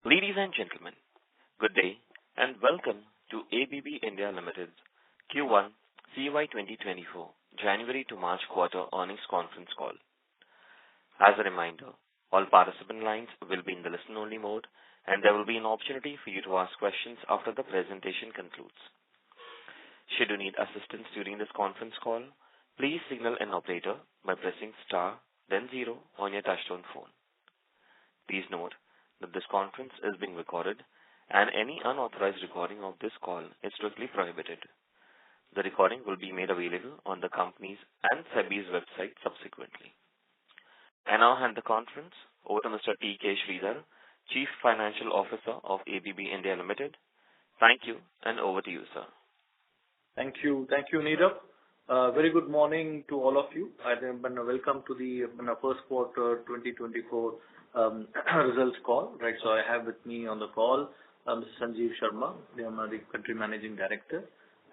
Ladies and gentlemen, good day and welcome to ABB India Limited's Q1 CY24 January to March quarter earnings conference call. As a reminder, all participant lines will be in the listen-only mode, and there will be an opportunity for you to ask questions after the presentation concludes. Should you need assistance during this conference call, please signal an operator by pressing star, then 0 on your touchtone phone. Please note that this conference is being recorded, and any unauthorized recording of this call is strictly prohibited. The recording will be made available on the company's and SEBI's website subsequently. I now hand the conference over to Mr. T.K. Sridhar, Chief Financial Officer of ABB India Limited. Thank you, and over to you, sir. Thank you, Nirav. Very good morning to all of you. Welcome to the first quarter 2024 results call. Right, so I have with me on the call Mr. Sanjeev Sharma, the Country Managing Director,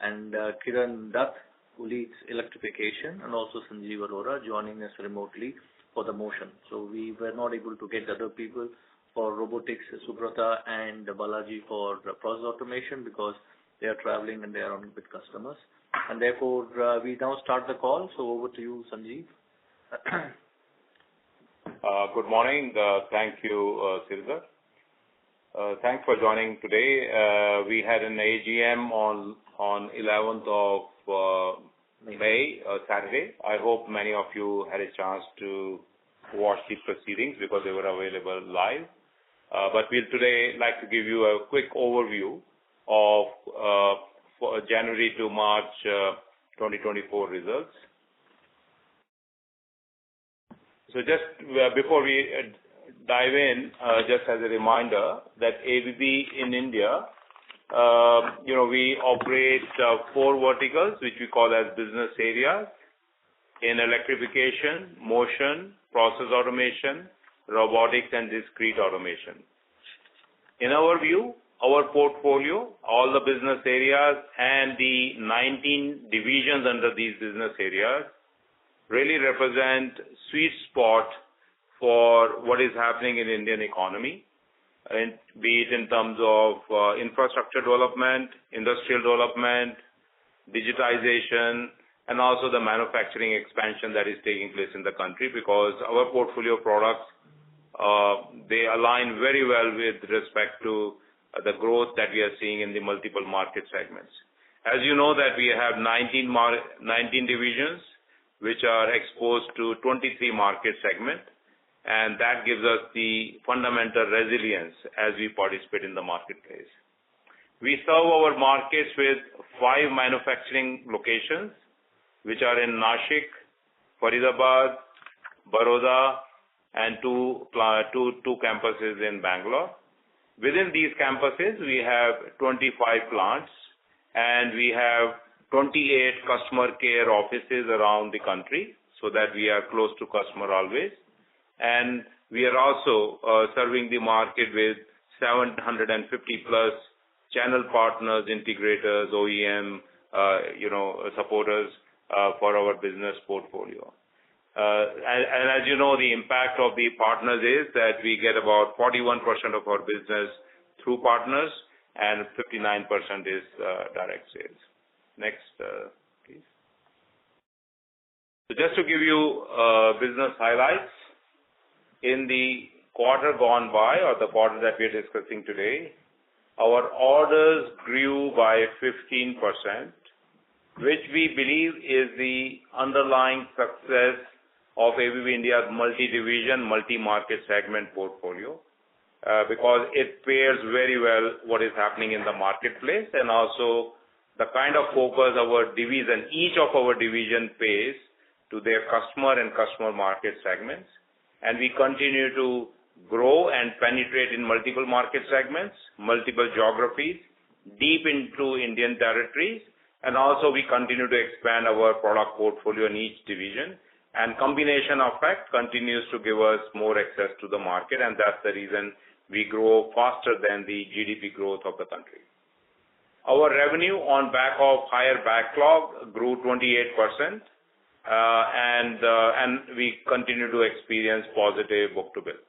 and Kiran Dutt, who leads electrification, and also Sanjeev Arora joining us remotely for the motion. So we were not able to get other people for robotics, Subrata and Balaji for process automation because they are traveling and they are on with customers. And therefore, we now start the call. So over to you, Sanjeev. Good morning. Thank you, Sridhar. Thanks for joining today. We had an AGM on 11th of May, Saturday. I hope many of you had a chance to watch the proceedings because they were available live. But we'll today like to give you a quick overview of January to March 2024 results. So just before we dive in, just as a reminder that ABB in India, we operate 4 verticals, which we call as business areas: in electrification, motion, process automation, robotics, and discrete automation. In our view, our portfolio, all the business areas, and the 19 divisions under these business areas really represent sweet spot for what is happening in Indian economy, and be it in terms of infrastructure development, industrial development, digitization, and also the manufacturing expansion that is taking place in the country, because our portfolio products, they align very well with respect to the growth that we are seeing in the multiple market segments. As you know that we have 19 divisions, which are exposed to 23 market segments, and that gives us the fundamental resilience as we participate in the marketplace. We serve our markets with 5 manufacturing locations, which are in Nashik, Faridabad, Baroda, and two campuses in Bangalore. Within these campuses, we have 25 plants, and we have 28 customer care offices around the country, so that we are close to customer always. And we are also serving the market with 750 plus channel partners, integrators, OEM, supporters for our business portfolio. And as you know, the impact of the partners is that we get about 41% of our business through partners, and 59% is direct sales. Next, please. So just to give you business highlights, in the quarter gone by, or the quarter that we are discussing today, our orders grew by 15%, which we believe is the underlying success of ABB India's multi-division, multi-market segment portfolio, because it pairs very well what is happening in the marketplace, and also the kind of focus each of our division pays to their customer and customer market segments. And we continue to grow and penetrate in multiple market segments, multiple geographies, deep into Indian territories, and also we continue to expand our product portfolio in each division. And combination of that continues to give us more access to the market, and that's the reason we grow faster than the GDP growth of the country. Our revenue on back of higher backlog grew 28%, and we continue to experience positive book-to-bill.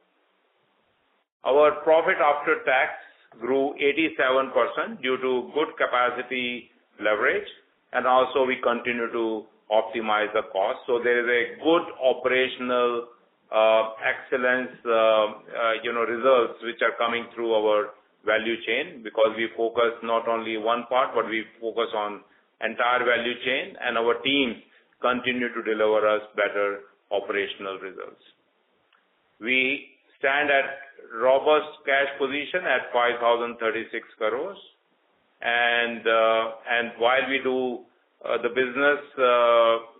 Our profit after tax grew 87% due to good capacity leverage, and also we continue to optimize the cost. So there is a good operational excellence, results which are coming through our value chain, because we focus not only one part, but we focus on entire value chain, and our teams continue to deliver us better operational results. We stand at robust cash position at 5,036 crores, and while we do the business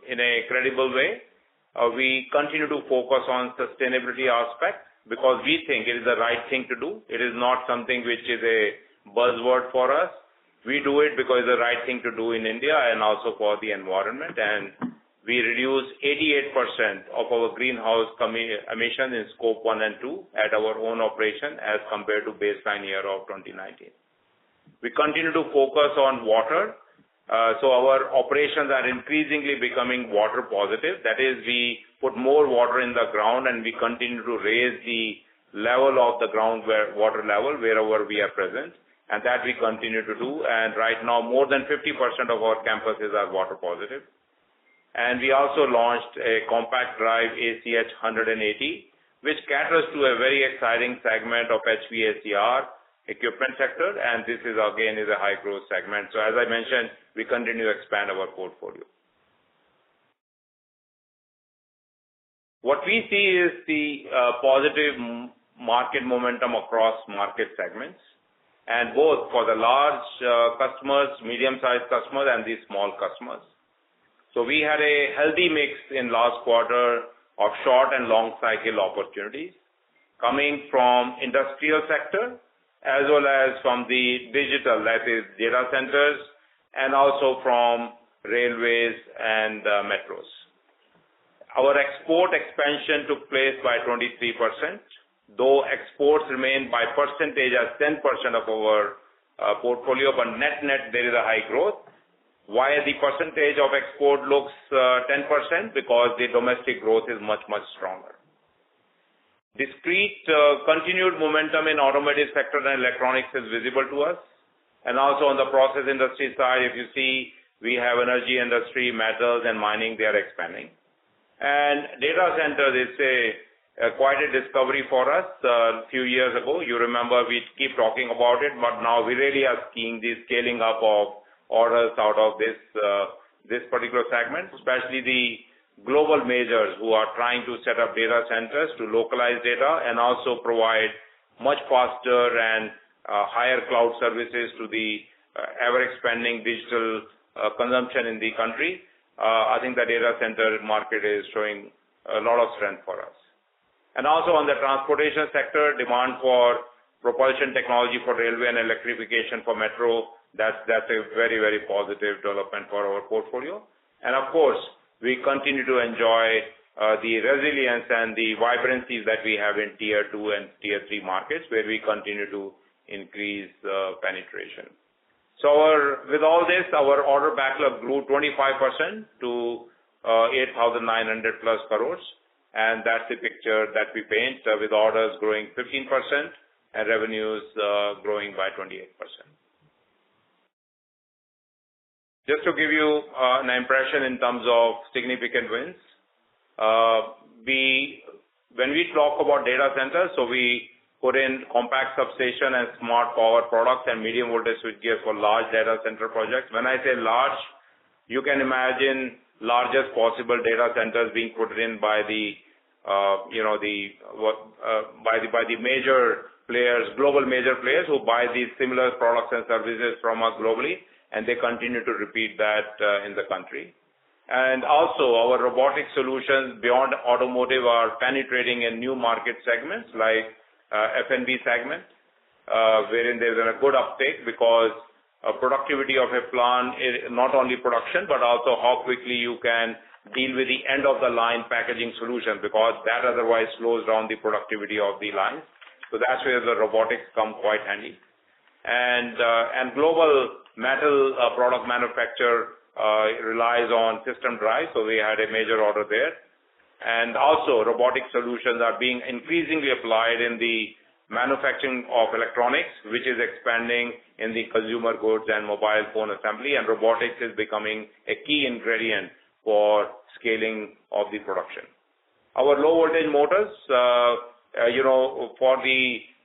in a credible way, we continue to focus on sustainability aspect, because we think it is the right thing to do. It is not something which is a buzzword for us. We do it because it's the right thing to do in India and also for the environment. And we reduce 88% of our greenhouse emissions in scope 1 and 2 at our own operation as compared to baseline year of 2019. We continue to focus on water. So our operations are increasingly becoming water positive. That is, we put more water in the ground, and we continue to raise the level of the ground water level wherever we are present, and that we continue to do. And right now, more than 50% of our campuses are water positive. And we also launched a compact drive ACH 180, which caters to a very exciting segment of HVACR equipment sector, and this is again a high growth segment. So as I mentioned, we continue to expand our portfolio. What we see is the positive market momentum across market segments, and both for the large customers, medium-sized customers, and the small customers. So we had a healthy mix in last quarter of short and long cycle opportunities coming from industrial sector as well as from the digital, that is data centers, and also from railways and metros. Our export expansion took place by 23%, though exports remain by percentage as 10% of our portfolio, but net there is a high growth. Why the percentage of export looks 10%? Because the domestic growth is much stronger. Discrete continued momentum in automotive sector and electronics is visible to us. And also on the process industry side, if you see, we have energy industry, metals and mining, they are expanding. And data centers is quite a discovery for us a few years ago. You remember we keep talking about it, but now we really are seeing the scaling up of orders out of this particular segment, especially the global majors who are trying to set up data centers to localize data and also provide much faster and higher cloud services to the ever-expanding digital consumption in the country. I think the data center market is showing a lot of strength for us. And also on the transportation sector, demand for propulsion technology for railway and electrification for metro, that's a very positive development for our portfolio. And of course, we continue to enjoy the resilience and the vibrancy that we have in tier 2 and tier 3 markets, where we continue to increase penetration. So with all this, our order backlog grew 25% to 8,900 plus crores, and that's the picture that we paint, with orders growing 15% and revenues growing by 28%. Just to give you an impression in terms of significant wins, when we talk about data centers, so we put in compact substation and smart power products and medium voltage switchgear for large data center projects. When I say large, you can imagine largest possible data centers being put in by the major players, global major players who buy these similar products and services from us globally, and they continue to repeat that in the country. And also our robotic solutions beyond automotive are penetrating in new market segments like F&B segment, wherein there's a good uptake because productivity of a plant is not only production, but also how quickly you can deal with the end of the line packaging solution, because that otherwise slows down the productivity of the lines. So that's where the robotics come quite handy. And global metal product manufacturer relies on system drive, so we had a major order there. And also robotic solutions are being increasingly applied in the manufacturing of electronics, which is expanding in the consumer goods and mobile phone assembly, and robotics is becoming a key ingredient for scaling of the production. Our low voltage motors, for the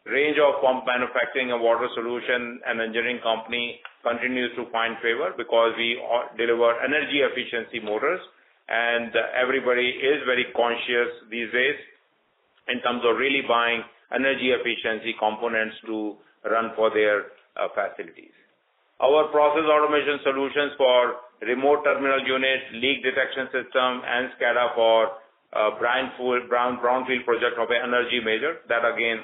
range of pump manufacturing and water solution and engineering company continues to find favor because we deliver energy efficiency motors, and everybody is very conscious these days in terms of really buying energy efficiency components to run for their facilities. Our process automation solutions for remote terminal units, leak detection system, and SCADA for brownfield project of an energy major, that again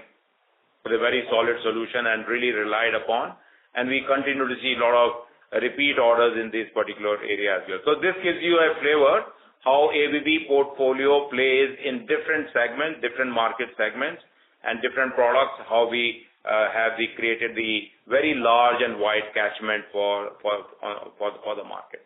is a very solid solution and really relied upon. And we continue to see a lot of repeat orders in this particular area as well. So this gives you a flavor how ABB portfolio plays in different segments, different market segments, and different products, how we have created the very large and wide catchment for the market.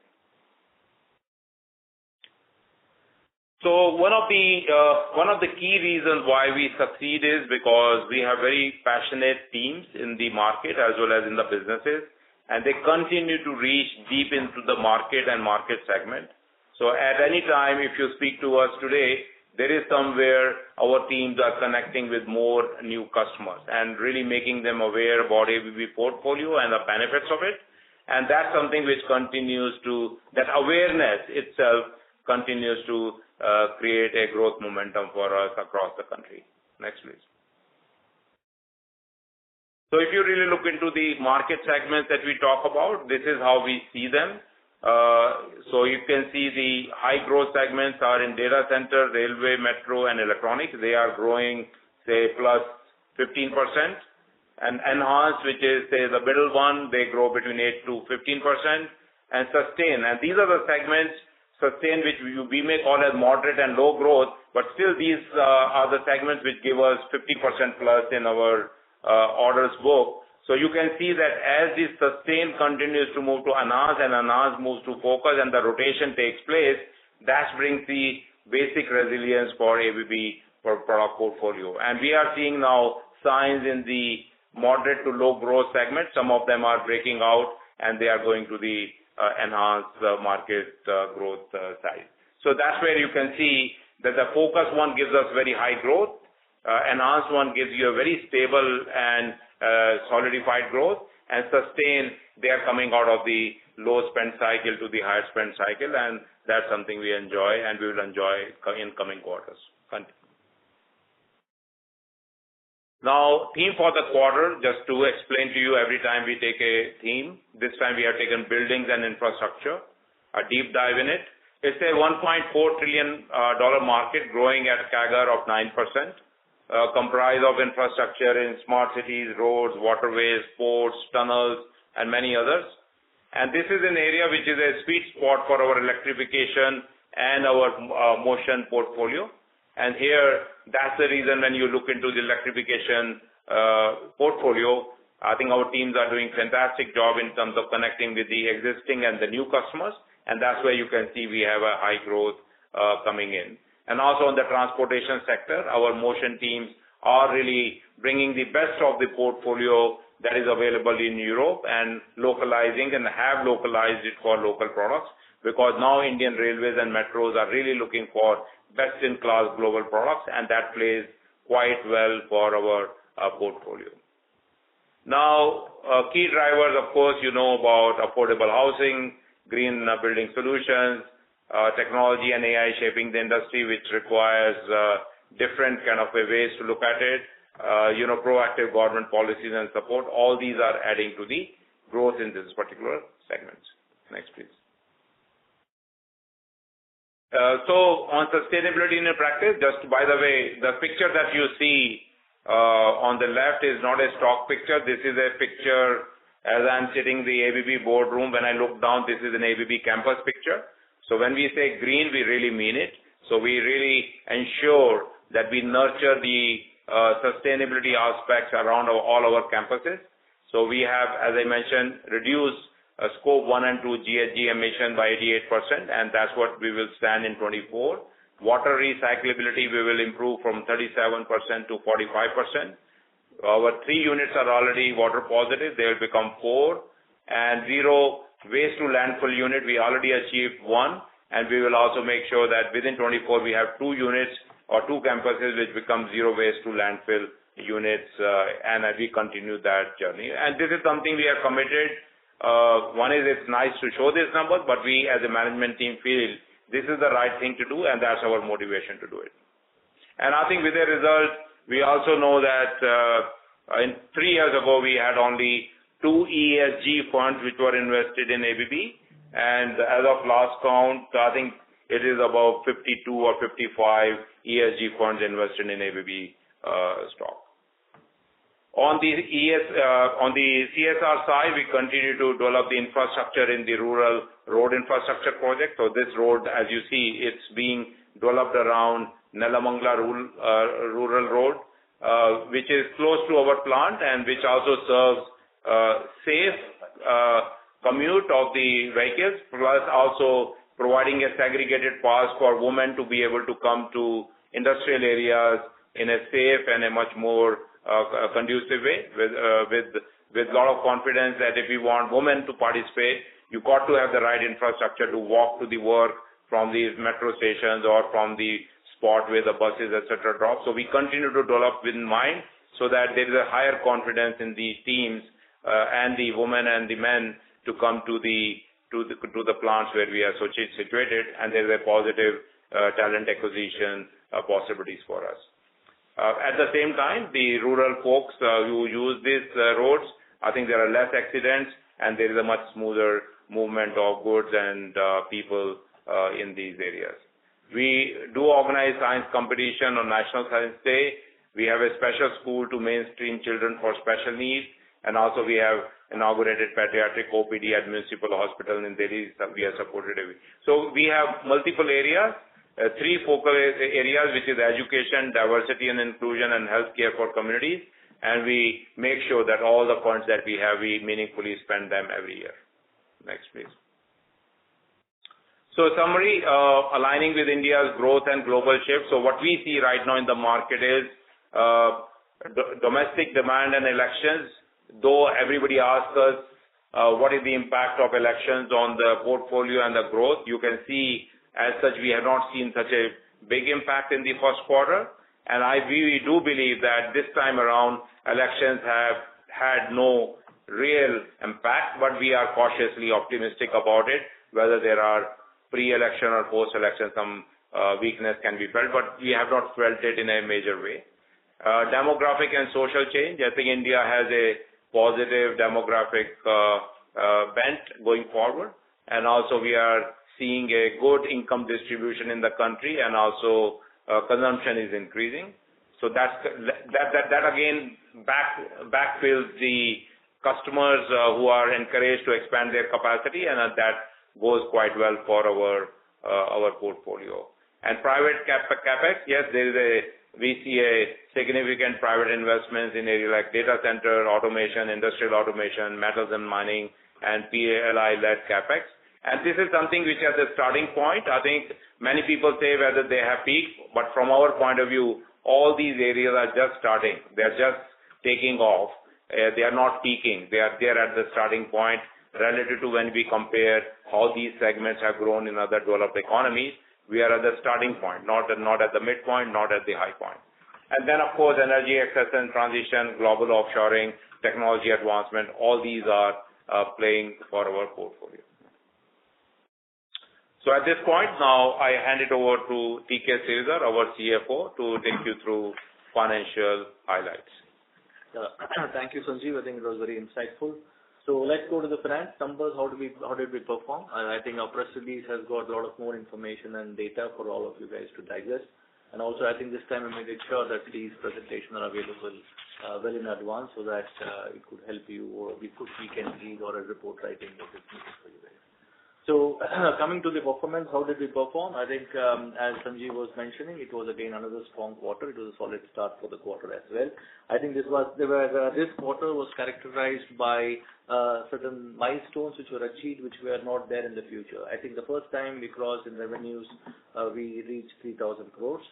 So one of the key reasons why we succeed is because we have very passionate teams in the market as well as in the businesses, and they continue to reach deep into the market and market segment. So at any time, if you speak to us today, there is somewhere our teams are connecting with more new customers and really making them aware about ABB portfolio and the benefits of it. And that's something which that awareness itself continues to create a growth momentum for us across the country. Next, please. So if you really look into the market segments that we talk about, this is how we see them. So you can see the high growth segments are in data center, railway, metro, and electronics. They are growing, say, plus 15%. And enhanced, which is, say, the middle one, they grow between 8 to 15%. And sustain, and these are the segments, sustain, which we may call as moderate and low growth, but still these are the segments which give us 50% plus in our orders book. So you can see that as this sustain continues to move to enhance and enhance moves to focus and the rotation takes place, that brings the basic resilience for ABB for product portfolio. And we are seeing now signs in the moderate to low growth segment. Some of them are breaking out and they are going to the enhanced market growth side. So that's where you can see that the focus one gives us very high growth. Enhanced one gives you a very stable and solidified growth, and sustain, they are coming out of the low spend cycle to the higher spend cycle, and that's something we enjoy and we will enjoy in coming quarters. Continue. Now, theme for the quarter, just to explain to you every time we take a theme, this time we have taken buildings and infrastructure, a deep dive in it. It's a $1.4 trillion market growing at CAGR of 9%. Comprised of infrastructure in smart cities, roads, waterways, ports, tunnels, and many others. And this is an area which is a sweet spot for our electrification and our motion portfolio. And here, that's the reason when you look into the electrification portfolio, I think our teams are doing fantastic job in terms of connecting with the existing and the new customers. And that's where you can see we have a high growth coming in. And also in the transportation sector, our motion teams are really bringing the best of the portfolio that is available in Europe and localizing and have localized it for local products, because now Indian railways and metros are really looking for best-in-class global products, and that plays quite well for our portfolio. Now, key drivers, of course, you know about affordable housing, green building solutions, technology and AI shaping the industry, which requires different kind of ways to look at it, proactive government policies and support. All these are adding to the growth in this particular segment. Next, please. So on sustainability in practice, just by the way, the picture that you see on the left is not a stock picture. This is a picture as I'm sitting in the ABB boardroom. When I look down, this is an ABB campus picture. So when we say green, we really mean it. So we really ensure that we nurture the sustainability aspects around all our campuses. So we have, as I mentioned, reduced scope 1 and 2 GHG emission by 88%, and that's what we will stand in 24. Water recyclability, we will improve from 37% to 45%. Our 3 units are already water positive. They will become 4. And 0 waste to landfill unit, we already achieved 1. And we will also make sure that within 24 we have 2 units or 2 campuses which become 0 waste to landfill units, and we continue that journey. And this is something we are committed. One is it's nice to show these numbers, but we as a management team feel this is the right thing to do, and that's our motivation to do it. And I think with the result, we also know that in 3 years ago we had only 2 ESG funds which were invested in ABB, and as of last count, I think it is about 52 or 55 ESG funds invested in ABB stock. On the CSR side, we continue to develop the infrastructure in the rural road infrastructure project. So this road, as you see, it's being developed around Nelamangala rural road, which is close to our plant and which also serves safe commute of the vehicles, plus also providing a segregated pass for women to be able to come to industrial areas in a safe and a much more conducive way, with a lot of confidence that if you want women to participate, you got to have the right infrastructure to walk to the work from these metro stations or from the spot where the buses, etc. drop. So we continue to develop with mind so that there is a higher confidence in the teams and the women and the men to come to the plants where we are situated, and there is a positive talent acquisition possibilities for us. At the same time, the rural folks who use these roads, I think there are less accidents and there is a much smoother movement of goods and people in these areas. We do organize science competition on National Science Day. We have a special school to mainstream children for special needs, and also we have inaugurated pediatric OPD at Municipal Hospital in Delhi. We are supported. So we have multiple areas. 3 focal areas, which is education, diversity and inclusion, and healthcare for communities. And we make sure that all the funds that we have, we meaningfully spend them every year. Next, please. So summary, aligning with India's growth and global shift. So what we see right now in the market is domestic demand and elections. Though everybody asks us what is the impact of elections on the portfolio and the growth, you can see as such, we have not seen such a big impact in the first quarter. And we do believe that this time around, elections have had no real impact, but we are cautiously optimistic about it. Whether there are pre-election or post-election, some weakness can be felt, but we have not felt it in a major way. Demographic and social change. I think India has a positive demographic bent going forward. And also we are seeing a good income distribution in the country, and also consumption is increasing. So that again backfills the customers who are encouraged to expand their capacity, and that goes quite well for our portfolio. And private capex, yes, we see a significant private investments in areas like data center, automation, industrial automation, metals and mining, and PLI-led capex. And this is something which at the starting point, I think many people say whether they have peaked, but from our point of view, all these areas are just starting. They are just taking off. They are not peaking. They are there at the starting point relative to when we compare how these segments have grown in other developed economies. We are at the starting point, not at the midpoint, not at the high point. And then, of course, energy access and transition, global offshoring, technology advancement, all these are playing for our portfolio. So at this point now, I hand it over to T.K. Sridhar, our CFO, to take you through financial highlights. Thank you, Sanjeev. I think it was very insightful. So let's go to the finance numbers. How did we perform? I think our press release has got a lot of more information and data for all of you guys to digest. And also, I think this time we made it sure that these presentations are available well in advance, so that it could help you, or we can read or a report writing that is needed for you guys. So coming to the performance, how did we perform? I think as Sanjeev was mentioning, it was again another strong quarter. It was a solid start for the quarter as well. I think this quarter was characterized by certain milestones which were achieved, which were not there in the future. I think the first time we crossed in revenues, we reached 3,000 crores.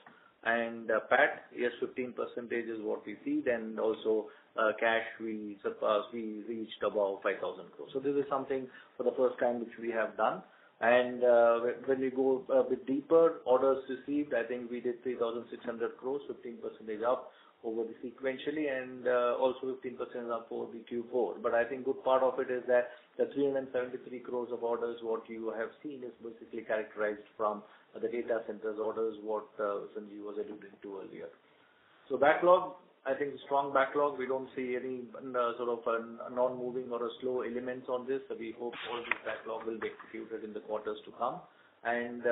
And PAT, yes, 15% is what we see. Then also cash, we reached above 5,000 crores. So this is something for the first time which we have done. And when we go a bit deeper, orders received, I think we did 3,600 crores, 15% up over the sequentially, and also 15% up over the Q4. But I think good part of it is that the 373 crores of orders, what you have seen is basically characterized from the data centers orders, what Sanjeev was alluding to earlier. So backlog, I think strong backlog. We don't see any sort of non-moving or a slow elements on this. So we hope all this backlog will be executed in the quarters to come. And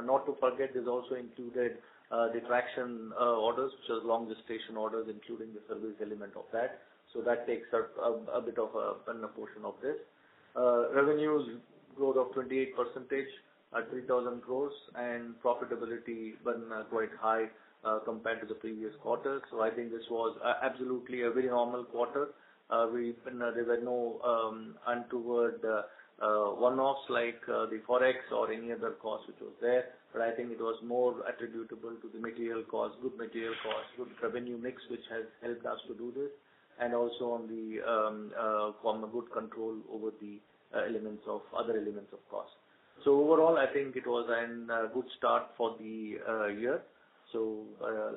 not to forget, there's also included the traction orders, which is long gestation orders, including the service element of that. So that takes a bit of a portion of this. Revenues growth of 28% at 3,000 crores, and profitability quite high compared to the previous quarters. So I think this was absolutely a very normal quarter. There were no untoward one-offs like the forex or any other cost which was there, but I think it was more attributable to the material cost, good revenue mix, which has helped us to do this, and also on the good control over the other elements of cost. So overall, I think it was a good start for the year. So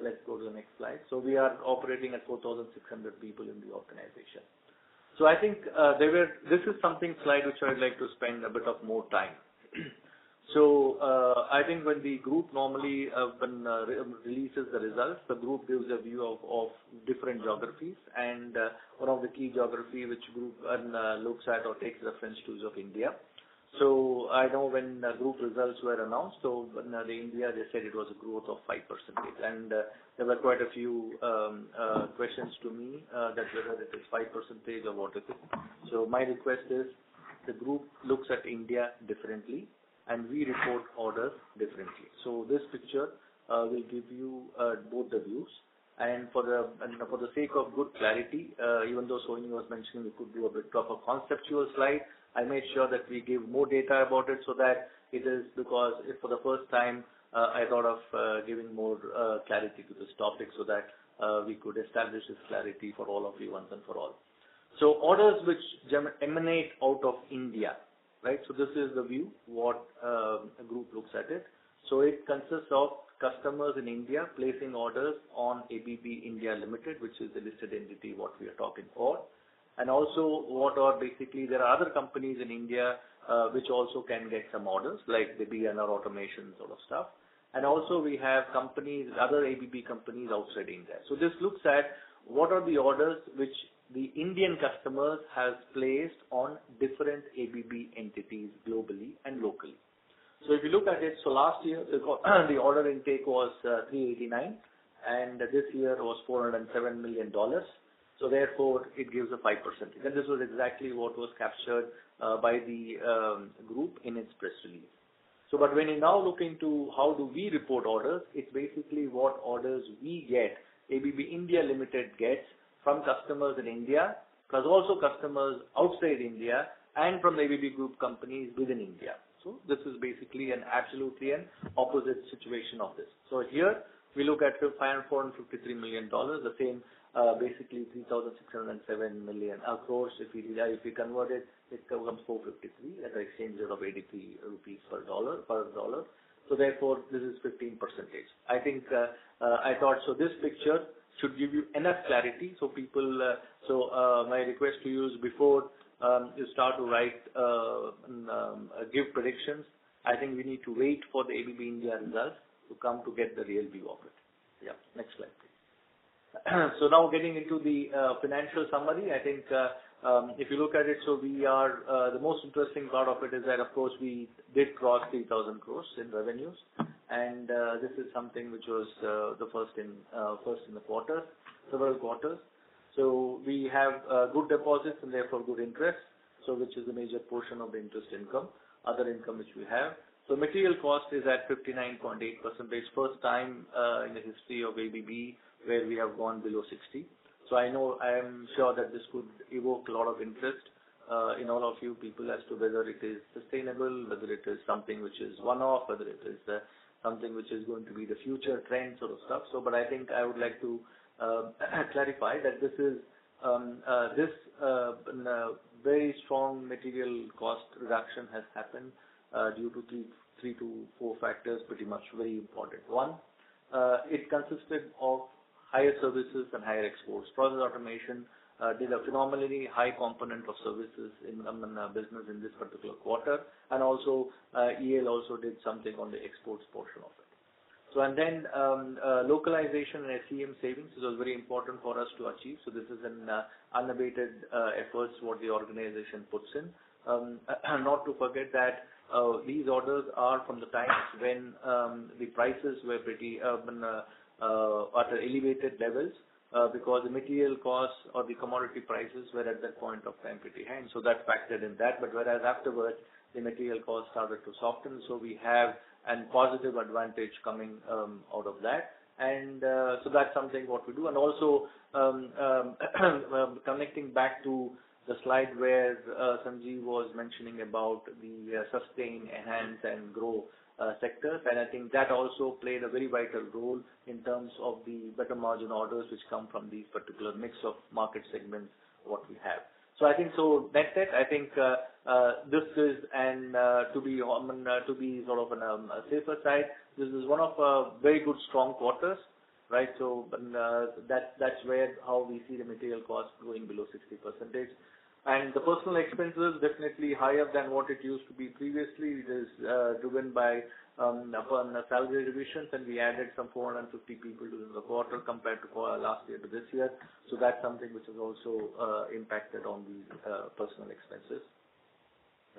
let's go to the next slide. So we are operating at 4,600 people in the organization. So I think this is something slide which I'd like to spend a bit of more time. So I think when the group normally releases the results, the group gives a view of different geographies, and one of the key geography which group looks at or takes reference to is of India. So I know when group results were announced, so in India they said it was a growth of 5%, and there were quite a few questions to me that whether it is 5% or what is it. So my request is the group looks at India differently, and we report orders differently. So this picture will give you both the views. And for the sake of good clarity, even though Sohini was mentioning we could do a bit of a conceptual slide, I made sure that we give more data about it, so that it is, because if for the first time I thought of giving more clarity to this topic, so that we could establish this clarity for all of you once and for all. So orders which emanate out of India, right? So this is the view what a group looks at it. So it consists of customers in India placing orders on ABB India Limited, which is the listed entity what we are talking for. And also what are basically, there are other companies in India which also can get some orders, like the BNR automation sort of stuff. And also we have companies, other ABB companies outside India. So this looks at what are the orders which the Indian customers has placed on different ABB entities globally and locally. So if you look at it, so last year the order intake was 389, and this year was $407 million. So therefore, it gives a 5%. And this was exactly what was captured by the group in its press release. So, but when you now look into how do we report orders, it's basically what orders we get, ABB India Limited gets from customers in India, plus also customers outside India, and from the ABB Group companies within India. So this is basically absolutely an opposite situation of this. So here we look at $453 million, the same basically 3,607 million crores. If we convert it, it becomes 453 at the exchange rate of 83 rupees per dollar. So therefore, this is 15%. I think I thought so. This picture should give you enough clarity, so people. My request to you is before you start to write, give predictions, I think we need to wait for the ABB India results to come to get the real view of it. Yeah, next slide, please. So now getting into the financial summary, I think if you look at it, so we are, the most interesting part of it is that, of course, we did cross 3,000 crores in revenues, and this is something which was the first in the quarter, several quarters. So we have good deposits and therefore good interest, so which is a major portion of the interest income, other income which we have. So material cost is at 59.8%, first time in the history of ABB where we have gone below 60. So I am sure that this could evoke a lot of interest in all of you people as to whether it is sustainable, whether it is something which is one-off, whether it is something which is going to be the future trend sort of stuff. So, but I think I would like to clarify that this is this very strong material cost reduction has happened due to three to four factors, pretty much very important. One, it consisted of higher services and higher exports. Process automation did a phenomenally high component of services in business in this particular quarter, and also EL also did something on the exports portion of it. So and then localization and SCM savings, this was very important for us to achieve. So this is an unabated efforts what the organization puts in. Not to forget that these orders are from the times when the prices were pretty at elevated levels because the material costs or the commodity prices were at that point of time pretty high. So that factored in that. But whereas afterwards the material costs started to soften, so we have a positive advantage coming out of that. And so that's something what we do. And also connecting back to the slide where Sanjeev was mentioning about the sustain, enhance and grow sectors, and I think that also played a very vital role in terms of the better margin orders which come from these particular mix of market segments what we have. So I think net, I think this is to be sort of on a safer side. This is one of very good strong quarters, right? So that's where how we see the material cost going below 60%. And the personal expenses definitely higher than what it used to be previously. It is driven by upon salary revisions, and we added some 450 people during the quarter compared to last year to this year. So that's something which has also impacted on the personal expenses.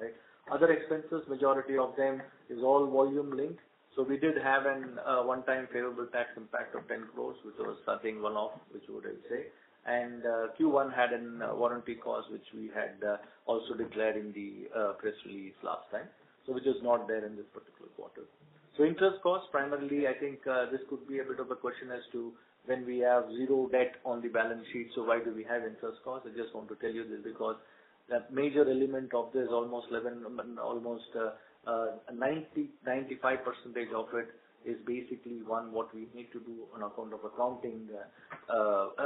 Right. Other expenses, majority of them is all volume linked. So we did have an one-time favorable tax impact of 10 crores, which was something one-off, which would I say. And Q1 had an warranty cost, which we had also declared in the press release last time, so which is not there in this particular quarter. So interest cost, primarily, I think this could be a bit of a question as to when we have zero debt on the balance sheet, so why do we have interest cost? I just want to tell you this because that major element of this, almost 95% of it is basically what we need to do on account of accounting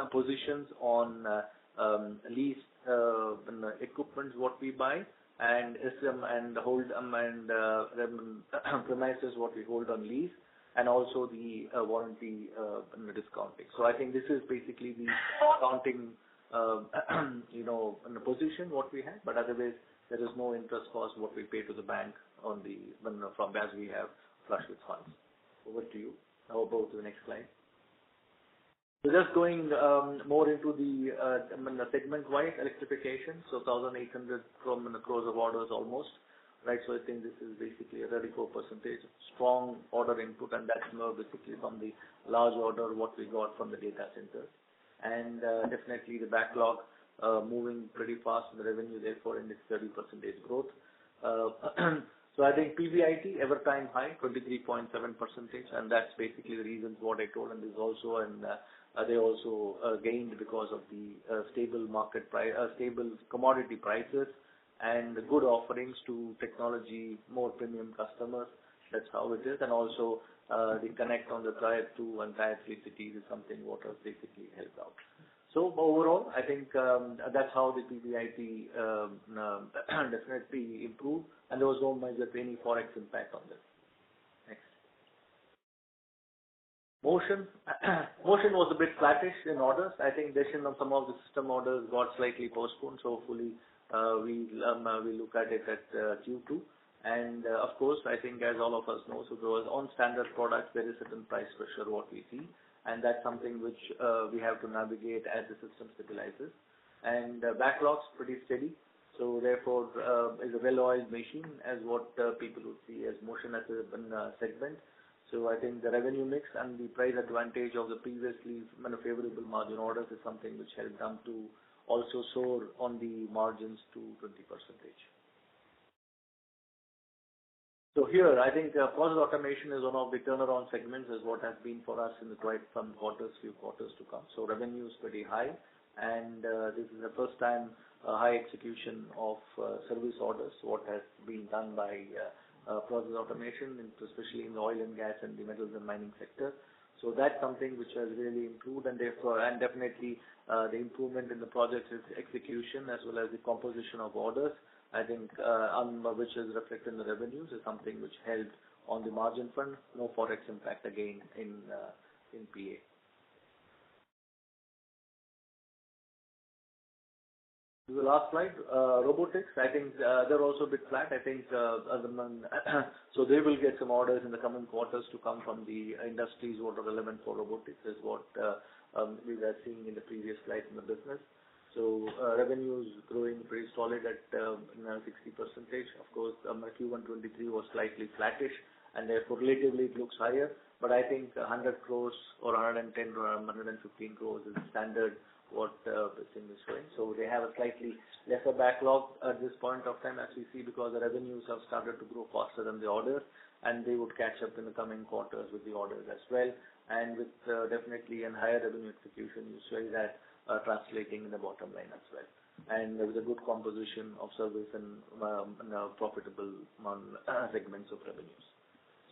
positions on lease equipment what we buy and SM and hold and premises what we hold on lease, and also the warranty discounting. So I think this is basically the accounting position what we have, but otherwise there is no interest cost what we pay to the bank on the from as we have flush with funds. Over to you. Now go to the next slide. So just going more into the segment-wise electrification. So 1,800 crores of orders almost, right? So I think this is basically a 34% strong order input, and that's more basically from the large order what we got from the data centers, and definitely the backlog moving pretty fast in the revenue, therefore in this 30% growth. So I think PBIT ever time high, 23.7%, and that's basically the reasons what I told, and there's also they also gained because of the stable market price, stable commodity prices, and the good offerings to technology, more premium customers. That's how it is, and also the connect on the Tier 2 and Tier 3 cities is something what has basically helped out. So overall, I think that's how the PBIT definitely improved, and there was no major any forex impact on this. Next. Motion was a bit flattish in orders. I think decision on some of the system orders got slightly postponed, so hopefully we look at it at Q2. And of course, I think as all of us know, so there was on standard products there is certain price pressure what we see, and that's something which we have to navigate as the system stabilizes. And backlogs pretty steady, so therefore is a well-oiled machine as what people would see as motion as a segment. So I think the revenue mix and the price advantage of the previously favorable margin orders is something which helped them to also soar on the margins to 20%. So here, I think process automation is one of the turnaround segments, is what has been for us in the quite some quarters, few quarters to come. So revenue is pretty high, and this is the first time high execution of service orders, what has been done by process automation, especially in the oil and gas and the metals and mining sector. So that's something which has really improved, and therefore, and definitely the improvement in the project execution as well as the composition of orders, I think, which is reflected in the revenues, is something which helped on the margin front. No forex impact again in PA. The last slide, robotics, I think they're also a bit flat. I think so they will get some orders in the coming quarters to come from the industries what are relevant for robotics, is what we were seeing in the previous slide in the business. So revenues growing pretty solid at 60%. Of course, Q1 23 was slightly flattish, and therefore relatively it looks higher. But I think 100 crores or 110 or 115 crores is standard what this thing is showing. So they have a slightly lesser backlog at this point of time, as we see, because the revenues have started to grow faster than the orders, and they would catch up in the coming quarters with the orders as well. And with definitely a higher revenue execution, you see that translating in the bottom line as well. And there is a good composition of service and profitable segments of revenues.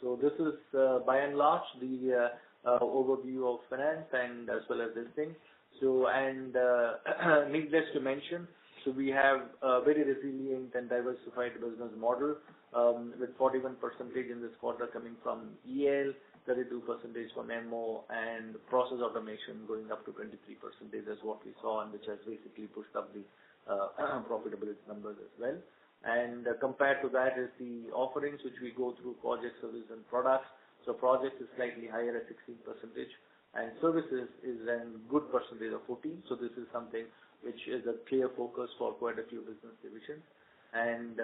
So this is by and large the overview of finance and as well as this thing. So, and needless to mention, so we have a very resilient and diversified business model with 41% in this quarter coming from EL, 32% from MO, and process automation going up to 23% is what we saw, and which has basically pushed up the profitability numbers as well. And compared to that is the offerings which we go through project, service, and products. So projects is slightly higher at 16%. And services is a good percentage of 14. So this is something which is a clear focus for quite a few business divisions. And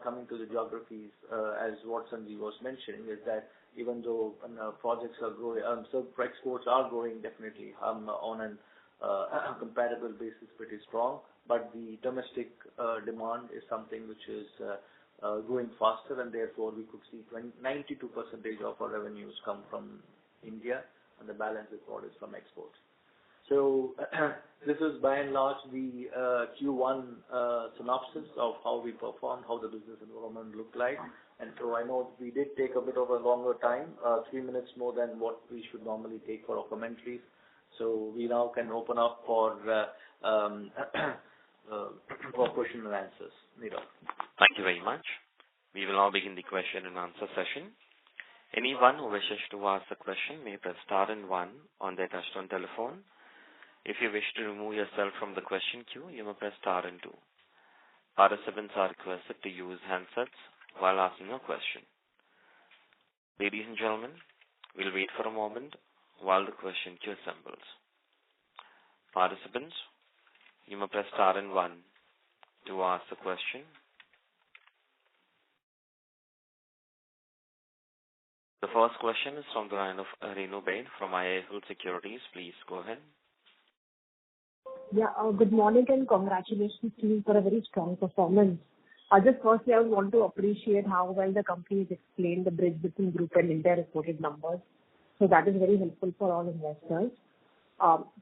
coming to the geographies, as what Sanjeev was mentioning, is that even though projects are growing, so exports are growing definitely on a comparable basis pretty strong, but the domestic demand is something which is growing faster, and therefore we could see 92% of our revenues come from India, and the balance is what is from exports. So this is by and large the Q1 synopsis of how we performed, how the business environment looked like. And so I know we did take a bit of a longer time, 3 minutes more than what we should normally take for our commentaries. So we now can open up for question and answers. Neerav. Thank you very much. We will now begin the question and answer session. Anyone who wishes to ask a question may press star and 1 on their touchtone telephone. If you wish to remove yourself from the question queue, you may press star and 2. Participants are requested to use handsets while asking a question. Ladies and gentlemen, we'll wait for a moment while the question queue assembles. Participants, you may press star and 1 to ask the question. The first question is from the line of Renu Baid from IIFL Securities. Please go ahead. Yeah, good morning and congratulations to you for a very strong performance. Just firstly, I want to appreciate how well the company has explained the bridge between group and India reported numbers. So that is very helpful for all investors.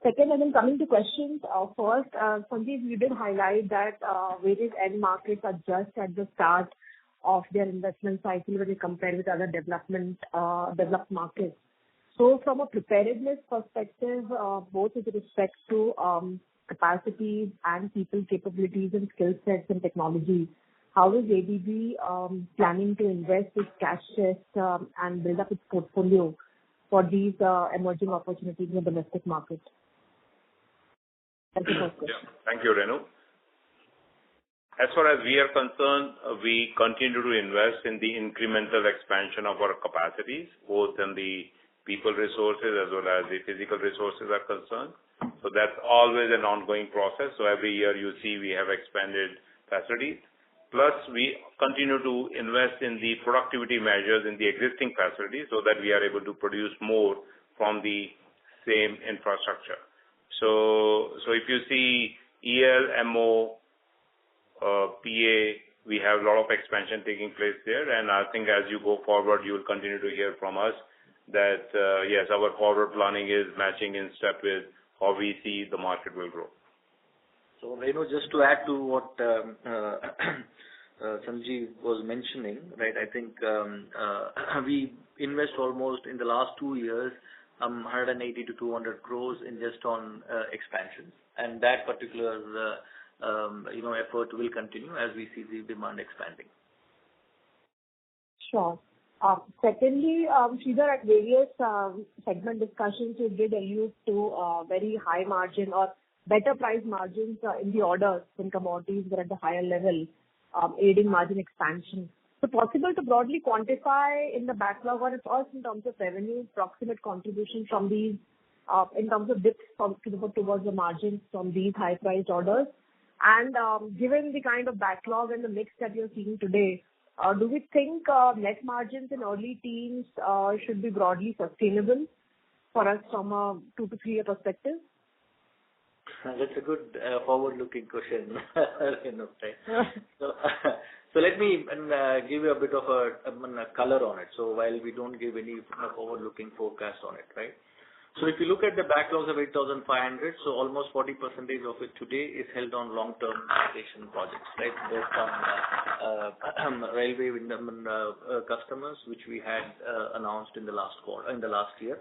Second, and then coming to questions, first, Sanjeev, you did highlight that various end markets are just at the start of their investment cycle when you compare with other developed markets. So from a preparedness perspective, both with respect to capacities and people capabilities and skill sets and technology, how is ABB planning to invest its cash chest and build up its portfolio for these emerging opportunities in the domestic market? Thank you for the question. Yeah. Thank you, Renu. As far as we are concerned, we continue to invest in the incremental expansion of our capacities, both in the people resources as well as the physical resources are concerned. So that's always an ongoing process. So every year you see we have expanded facilities. Plus we continue to invest in the productivity measures in the existing facilities so that we are able to produce more from the same infrastructure. So if you see EL, MO, PA, we have a lot of expansion taking place there, and I think as you go forward, you will continue to hear from us that yes, our forward planning is matching in step with how we see the market will grow. So, Renu, just to add to what Sanjeev was mentioning, right? I think we invest almost in the last 2 years 180 to 200 crores in just on expansions, and that particular effort will continue as we see the demand expanding. Sure. Secondly, Sridhar, at various segment discussions, you did allude to very high margin or better price margins in the orders when commodities were at the higher level, aiding margin expansion. So possible to broadly quantify in the backlog or first in terms of revenue, proximate contribution from these, in terms of dips towards the margins from these high-priced orders? And given the kind of backlog and the mix that you're seeing today, do we think net margins in early teens should be broadly sustainable for us from a 2 to 3 year perspective? That's a good forward-looking question. So let me give you a bit of a color on it. So while we don't give any forward-looking forecast on it, right? So if you look at the backlogs of 8,500, so almost 40% of it today is held on long-term station projects, right? Both from railway customers, which we had announced in the last year,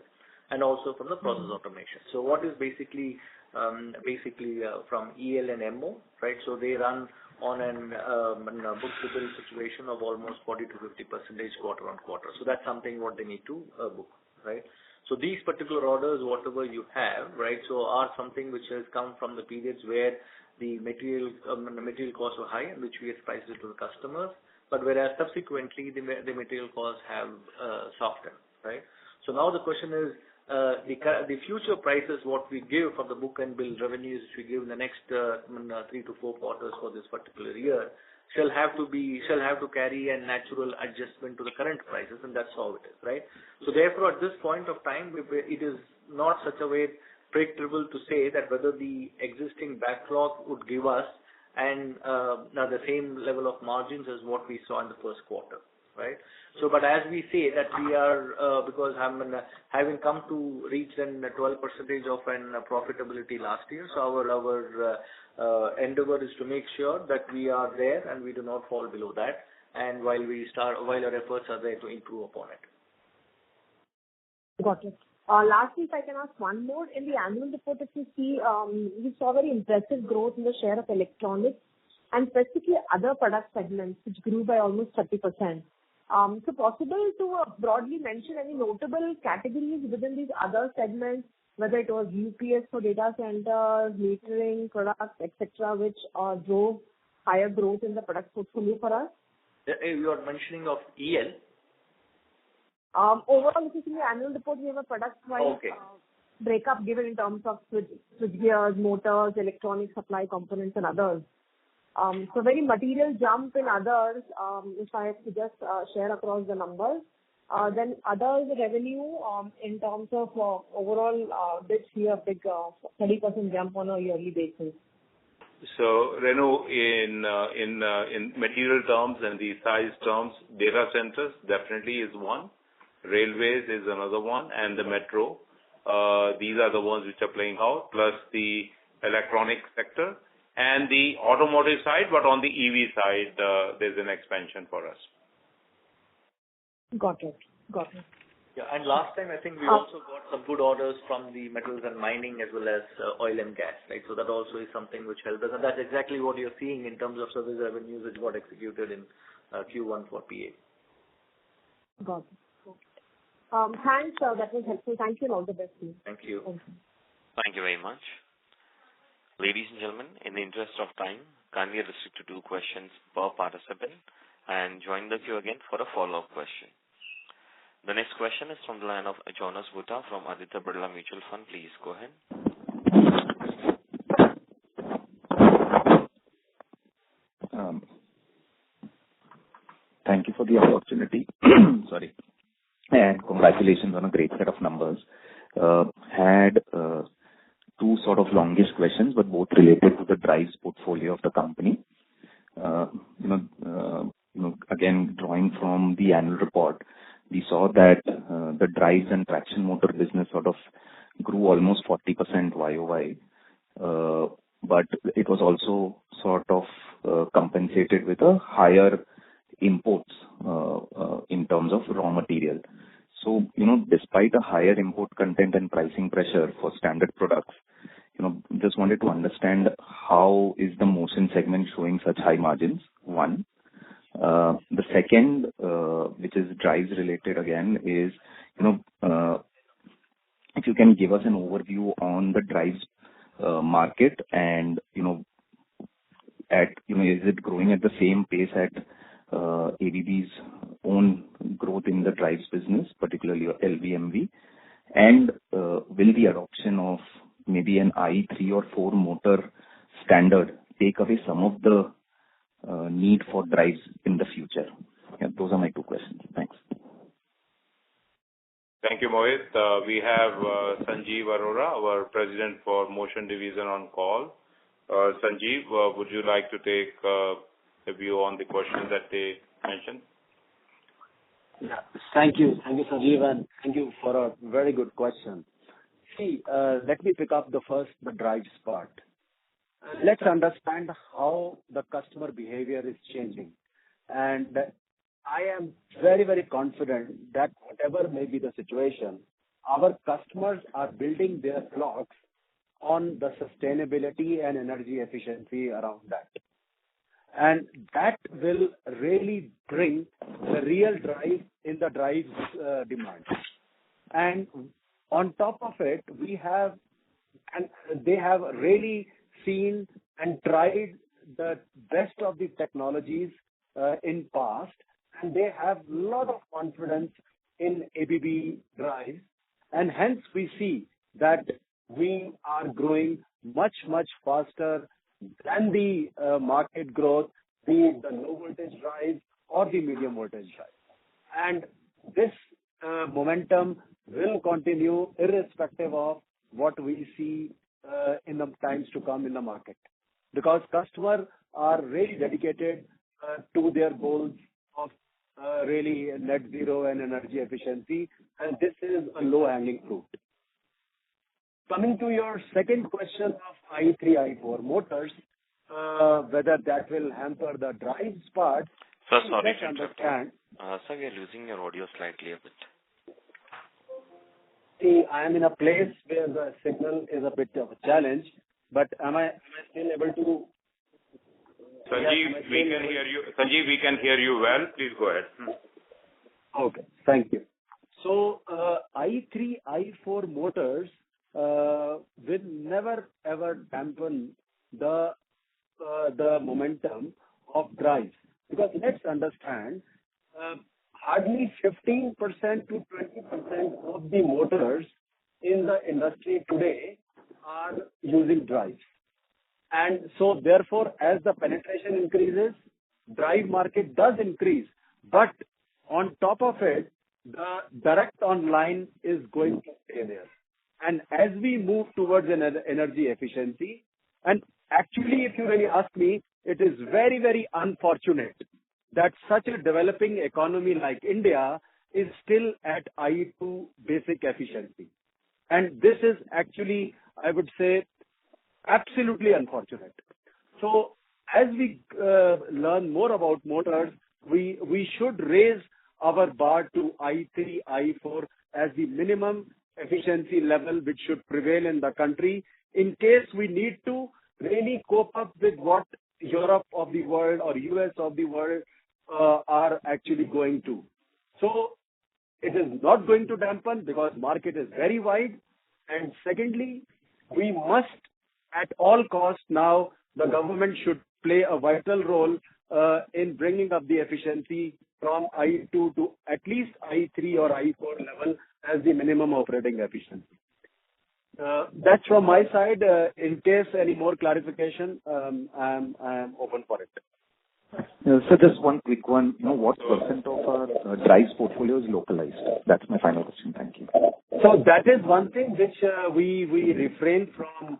and also from the process automation. So what is basically from EL and MO, right? So they run on an book-to-bill situation of almost 40 to 50% quarter on quarter. So that's something what they need to book, right? So these particular orders, whatever you have, right, so are something which has come from the periods where the material costs were high and which we have priced it to the customers, but whereas subsequently the material costs have softened, right? So now the question is, the future prices, what we give from the book and bill revenues, which we give in the next 3 to 4 quarters for this particular year, shall have to carry a natural adjustment to the current prices, and that's how it is, right? So therefore, at this point of time, it is not such a way predictable to say that whether the existing backlog would give us and the same level of margins as what we saw in the first quarter, right? So, but as we say that we are because having come to reach then 12% of profitability last year, so our endeavor is to make sure that we are there and we do not fall below that, and while our efforts are there to improve upon it. Got it. Lastly, if I can ask one more, in the annual report, if you see, we saw very impressive growth in the share of electronics and specifically other product segments, which grew by almost 30%. So possible to broadly mention any notable categories within these other segments, whether it was UPS for data centers, metering products, etc., which drove higher growth in the product portfolio for us? You are mentioning of EL? Overall, if you see the annual report, we have a product-wise breakup given in terms of switch gears, motors, electronic supply components, and others. So very material jump in others, if I have to just share across the numbers. Then others revenue in terms of overall did see a big 30% jump on a yearly basis. So Renu, in material terms and the size terms, data centers definitely is one, railways is another one, and the metro. These are the ones which are playing out, plus the electronic sector and the automotive side, but on the EV side, there's an expansion for us. Got it. Yeah, and last time I think we also got some good orders from the metals and mining as well as oil and gas, right? So that also is something which helped us, and that's exactly what you're seeing in terms of service revenues which got executed in Q1 for PA. Got it. Thanks, that was helpful. Thank you and all the best to you. Thank you. Thank you very much. Ladies and gentlemen, in the interest of time, kindly restrict to 2 questions per participant and join the queue again for a follow-up question. The next question is from the line of Jonas Bhutta from Aditya Birla Mutual Fund. Please go ahead. Thank you for the opportunity. Sorry. And congratulations on a great set of numbers. Had 2 sort of longish questions, but both related to the drives portfolio of the company. Again, drawing from the annual report, we saw that the drives and traction motor business sort of grew almost 40% YOY, but it was also sort of compensated with a higher imports in terms of raw material. So, despite a higher import content and pricing pressure for standard products, just wanted to understand how is the motion segment showing such high margins, one. The second, which is drives related again, is, if you can give us an overview on the drives market and, is it growing at the same pace at ABB's own growth in the drives business, particularly LVMV? And will the adoption of maybe an i3 or 4 motor standard take away some of the need for drives in the future? Yeah, those are my two questions. Thanks. Thank you, Mohit. We have Sanjeev Arora, our President for Motion Division on call. Sanjeev, would you like to take a view on the questions that they mentioned? Yeah. Thank you, Sanjeev, and thank you for a very good question. See, let me pick up the drives part. Let's understand how the customer behavior is changing. And I am very, very confident that whatever may be the situation, our customers are building their clocks on the sustainability and energy efficiency around that. And that will really bring the real drive in the drives demand. And on top of it, they have really seen and tried the best of the technologies in past, and they have a lot of confidence in ABB drives, and hence we see that we are growing much, much faster than the market growth, be it the low voltage drives or the medium voltage drives. And this momentum will continue irrespective of what we see in the times to come in the market, because customers are really dedicated to their goals of really net zero and energy efficiency, and this is a low-hanging fruit. Coming to your second question of i3, i4 motors, whether that will hamper the drives part. Sir, sorry to interrupt. Sir, we are losing your audio slightly a bit. See, I am in a place where the signal is a bit of a challenge, but am I still able to? Sanjeev, we can hear you. Sanjeev, we can hear you well. Please go ahead. Okay, thank you. So, i3, i4 motors will never ever dampen the momentum of drives, because let's understand, hardly 15% to 20% of the motors in the industry today are using drives. And so therefore, as the penetration increases, drive market does increase. But on top of it, the direct online is going to stay there. And as we move towards energy efficiency, and actually, if you really ask me, it is very, very unfortunate that such a developing economy like India is still at I2 basic efficiency. And this is actually, I would say, absolutely unfortunate. So as we learn more about motors, we should raise our bar to I3, I4 as the minimum efficiency level which should prevail in the country, in case we need to really cope up with what Europe of the world or US of the world are actually going to. So it is not going to dampen because market is very wide. And secondly, we must at all costs now, the government should play a vital role in bringing up the efficiency from I2 to at least I3 or I4 level as the minimum operating efficiency. That's from my side. In case any more clarification, I'm open for it. So just one quick one. What percent of our drives portfolio is localized? That's my final question. Thank you. So that is one thing which we refrain from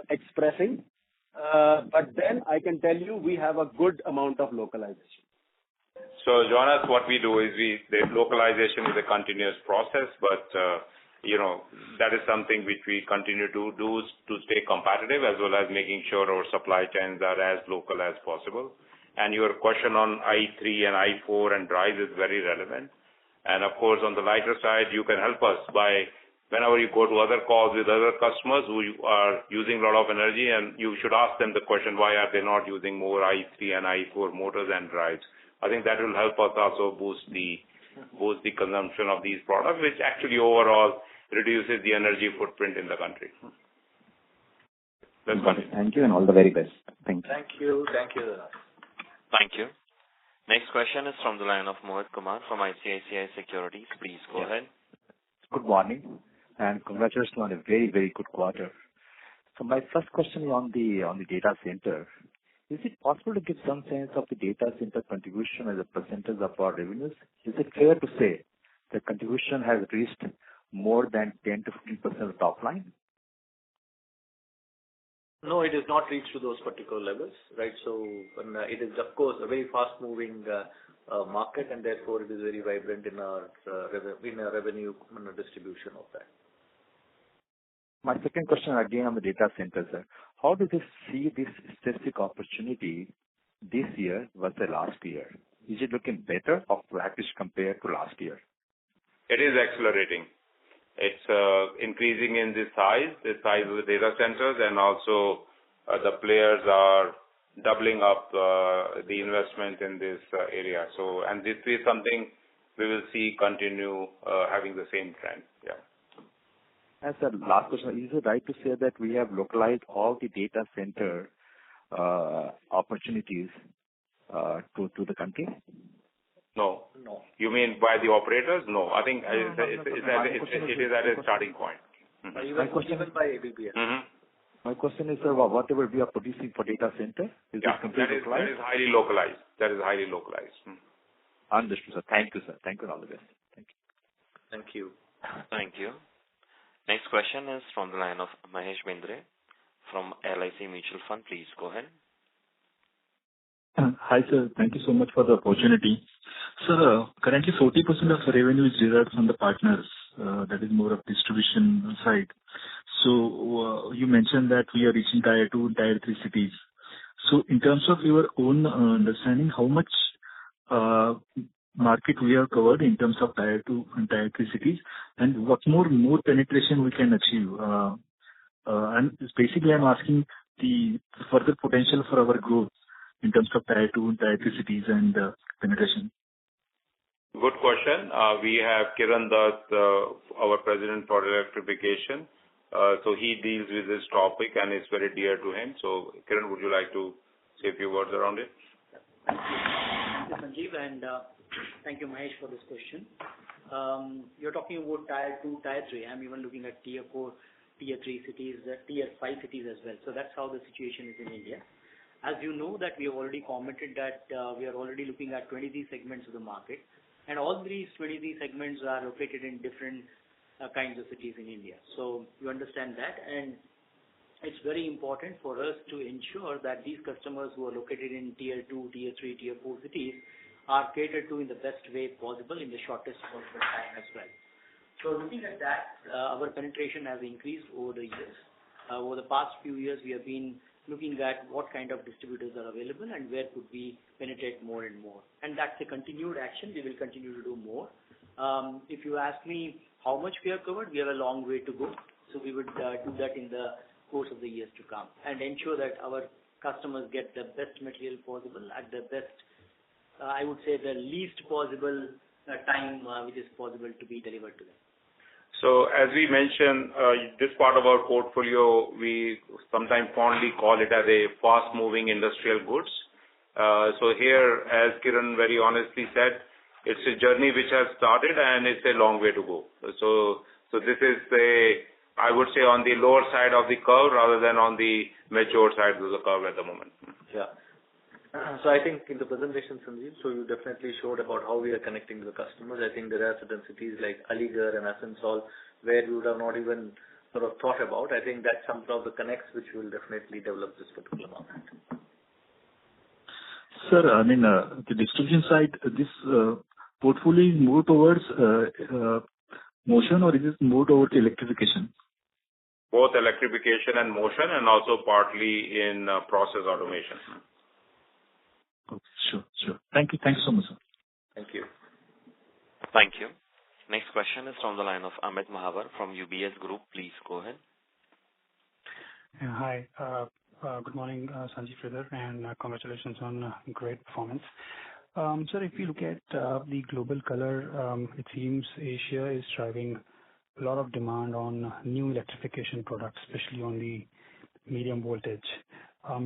expressing. But then I can tell you we have a good amount of localization. So, Jonas, what we do is the localization is a continuous process, but that is something which we continue to do to stay competitive, as well as making sure our supply chains are as local as possible. And your question on I3 and I4 and drives is very relevant. And of course, on the lighter side, you can help us by whenever you go to other calls with other customers who are using a lot of energy, and you should ask them the question, why are they not using more i3 and i4 motors and drives? I think that will help us also boost the consumption of these products, which actually overall reduces the energy footprint in the country. That's one. Thank you and all the very best. Thank you. Thank you. Thank you. Thank you. Next question is from the line of Mohit Kumar from ICICI Securities. Please go ahead. Good morning, and congratulations on a very, very good quarter. So my first question is on the data center. Is it possible to give some sense of the data center contribution as a percentage of our revenues? Is it fair to say the contribution has reached more than 10 to 15% of the top line? No, it has not reached to those particular levels, right? So it is, of course, a very fast-moving market, and therefore it is very vibrant in our revenue distribution of that. My second question again on the data center, sir. How do you see this specific opportunity this year versus last year? Is it looking better or flattish compared to last year? It is accelerating. It's increasing in the size of the data centers, and also the players are doubling up the investment in this area. So, and this is something we will see continue having the same trend. Yeah. And sir, last question. Is it right to say that we have localized all the data center opportunities to the country? No. No. You mean by the operators? No. I think it is at a starting point. Even by ABB. Mm-hmm. My question is, sir, whatever we are producing for data center, is it completely localized? That is highly localized. That is highly localized. Understood, sir. Thank you, sir. Thank you and all the best. Thank you. Thank you. Thank you. Next question is from the line of Mahesh Bendre from LIC Mutual Fund. Please go ahead. Hi, sir. Thank you so much for the opportunity. Sir, currently 40% of the revenue is derived from the partners. That is more of distribution side. So you mentioned that we are reaching tier 2 and tier 3 cities. So in terms of your own understanding, how much market we have covered in terms of tier 2 and tier 3 cities, and what more penetration we can achieve? And basically, I'm asking the further potential for our growth in terms of tier 2 and tier 3 cities and penetration. Good question. We have Kiran Das, our president for electrification. So he deals with this topic and it's very dear to him. So Kiran, would you like to say a few words around it? Thank you, Sanjeev, and thank you, Mahesh, for this question. You're talking about tier 2, tier 3. I'm even looking at tier 4, tier 3 cities, tier 5 cities as well. So that's how the situation is in India. As you know that we have already commented that we are already looking at 23 segments of the market, and all these 23 segments are located in different kinds of cities in India. So you understand that, and it's very important for us to ensure that these customers who are located in tier 2, tier 3, tier 4 cities are catered to in the best way possible in the shortest possible time as well. So looking at that, our penetration has increased over the years. Over the past few years, we have been looking at what kind of distributors are available and where could we penetrate more and more. And that's a continued action. We will continue to do more. If you ask me how much we have covered, we have a long way to go. So we would do that in the course of the years to come and ensure that our customers get the best material possible at the best, I would say the least possible time which is possible to be delivered to them. So as we mentioned, this part of our portfolio, we sometimes fondly call it as a fast-moving industrial goods. So here, as Kiran very honestly said, it's a journey which has started and it's a long way to go. So this is I would say on the lower side of the curve rather than on the mature side of the curve at the moment. Yeah. So I think in the presentation, Sanjeev, so you definitely showed about how we are connecting to the customers. I think there are certain cities like Aligarh and Asansol where you would have not even sort of thought about. I think that's some of the connects which will definitely develop this particular market. Sir, I mean, the distribution side, this portfolio is more towards motion or is it more towards electrification? Both electrification and motion, and also partly in process automation. Okay, sure. Thank you so much, sir. Thank you. Thank you. Next question is from the line of Amit Mahawar from UBS Group. Please go ahead. Hi. Good morning, Sanjeev Sridhar, and congratulations on great performance. Sir, if you look at the global color, it seems Asia is driving a lot of demand on new electrification products, especially on the medium voltage.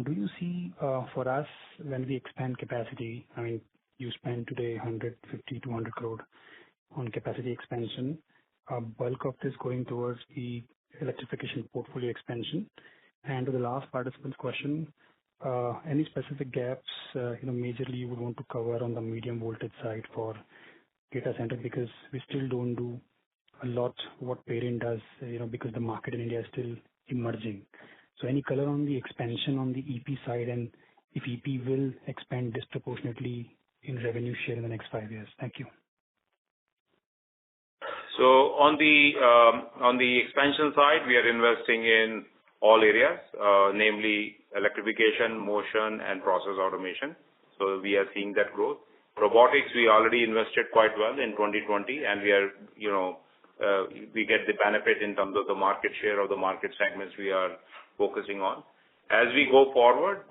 Do you see for us when we expand capacity, I mean, you spend today 150 to 200 crore on capacity expansion, bulk of this going towards the electrification portfolio expansion? And to the last participant's question, any specific gaps, majorly you would want to cover on the medium voltage side for data center, because we still don't do a lot what parent does, because the market in India is still emerging. So any color on the expansion on the EP side, and if EP will expand disproportionately in revenue share in the next 5 years? Thank you. So on the expansion side, we are investing in all areas, namely electrification, motion, and process automation. So we are seeing that growth. Robotics, we already invested quite well in 2020, and we are, we get the benefit in terms of the market share of the market segments we are focusing on. As we go forward,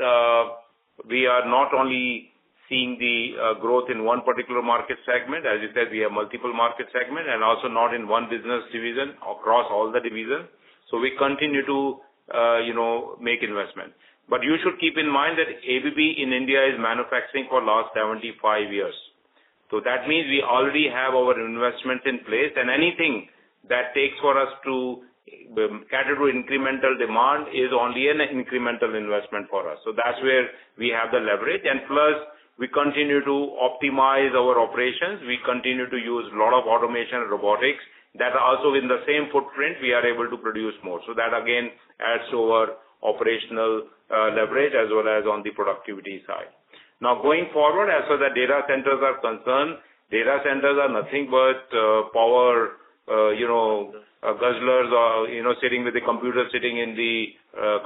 we are not only seeing the growth in one particular market segment. As you said, we have multiple market segments, and also not in one business division, across all the divisions. So we continue to make investment. But you should keep in mind that ABB in India is manufacturing for last 75 years. So that means we already have our investments in place, and anything that takes for us to cater to incremental demand is only an incremental investment for us. So that's where we have the leverage. And plus, we continue to optimize our operations. We continue to use a lot of automation and robotics. That also in the same footprint, we are able to produce more. So that again adds to our operational leverage as well as on the productivity side. Now going forward, as far as data centers are concerned, data centers are nothing but power, guzzlers, sitting with the computer sitting in the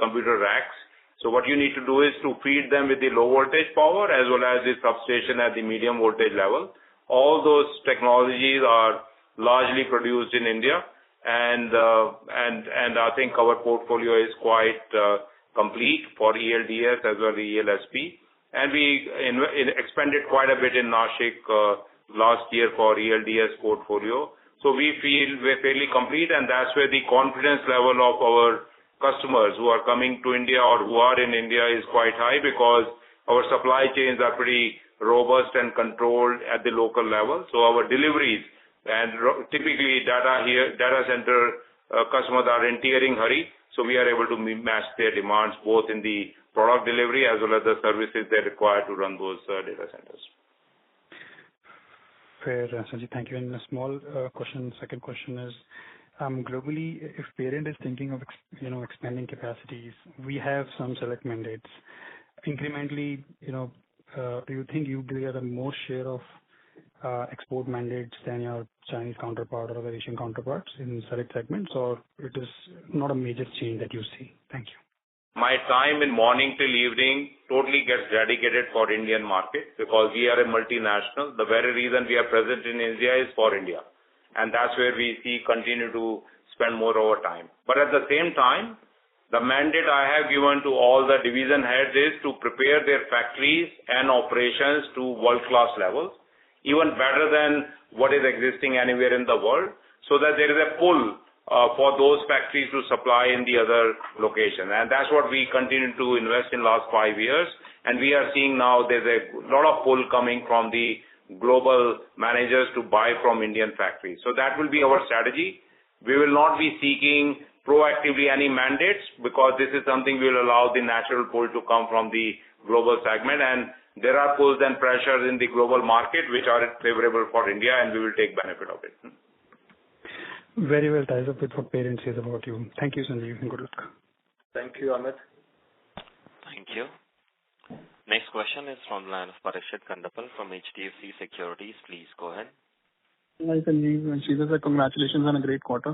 computer racks. So what you need to do is to feed them with the low voltage power as well as the substation at the medium voltage level. All those technologies are largely produced in India, and I think our portfolio is quite complete for ELDS as well as ELSP. And we expanded quite a bit in Nashik last year for ELDS portfolio. So we feel we're fairly complete, and that's where the confidence level of our customers who are coming to India or who are in India is quite high, because our supply chains are pretty robust and controlled at the local level. So our deliveries, and typically data center customers are in tearing hurry, so we are able to match their demands both in the product delivery as well as the services they require to run those data centers. Fair, Sanjeev. Thank you. And a small question, second question is, globally, if parent is thinking of expanding capacities, we have some select mandates. Incrementally, do you think you will get a more share of export mandates than your Chinese counterpart or other Asian counterparts in select segments, or it is not a major change that you see? Thank you. My time in morning till evening totally gets dedicated for Indian market, because we are a multinational. The very reason we are present in India is for India. And that's where we continue to spend more of our time. But at the same time, the mandate I have given to all the division heads is to prepare their factories and operations to world-class levels, even better than what is existing anywhere in the world, so that there is a pull for those factories to supply in the other location. And that's what we continue to invest in last 5 years. And we are seeing now there's a lot of pull coming from the global managers to buy from Indian factories. So that will be our strategy. We will not be seeking proactively any mandates, because this is something we will allow the natural pull to come from the global segment. And there are pulls and pressures in the global market which are favorable for India, and we will take benefit of it. Very well ties up with what parents says about you. Thank you, Sanjeev, and good luck. Thank you, Amit. Thank you. Next question is from the line of Parikshit Kandapal from HDFC Securities. Please go ahead. Hi, Sanjeev and Sridhar. Congratulations on a great quarter.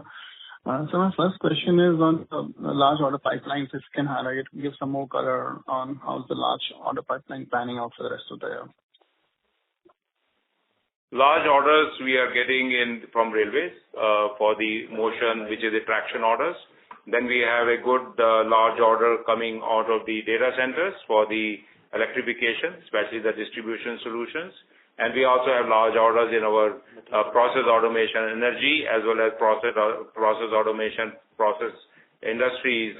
So my first question is on large order pipelines. If you can highlight, give some more color on how's the large order pipeline planning out for the rest of the year. Large orders we are getting in from railways for the motion, which is the traction orders. Then we have a good large order coming out of the data centers for the electrification, especially the distribution solutions. And we also have large orders in our process automation energy, as well as process automation, process industries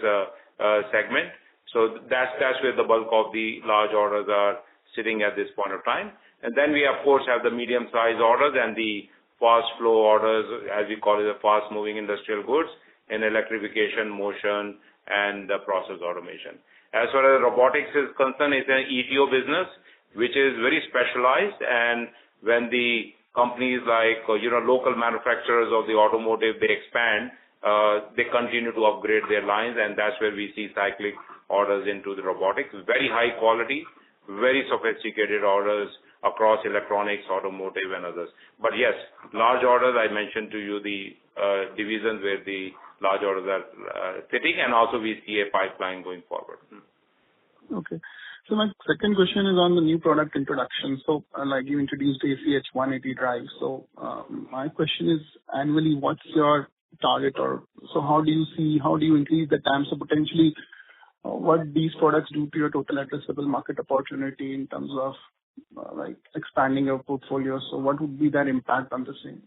segment. So that's where the bulk of the large orders are sitting at this point of time. And then we, of course, have the medium-sized orders and the fast flow orders, as we call it, the fast-moving industrial goods in electrification, motion, and process automation. As far as robotics is concerned, it's an ETO business, which is very specialized, and when the companies like, local manufacturers of the automotive, they expand, they continue to upgrade their lines, and that's where we see cyclic orders into the robotics. Very high quality, very sophisticated orders across electronics, automotive, and others. But yes, large orders, I mentioned to you the divisions where the large orders are sitting, and also we see a pipeline going forward. Okay. So my second question is on the new product introduction. So like you introduced ACH 180 drive. So my question is, annually, what's your target, or so how do you increase the TAM? So potentially, what these products do to your total addressable market opportunity in terms of like expanding your portfolio? So what would be that impact on the same?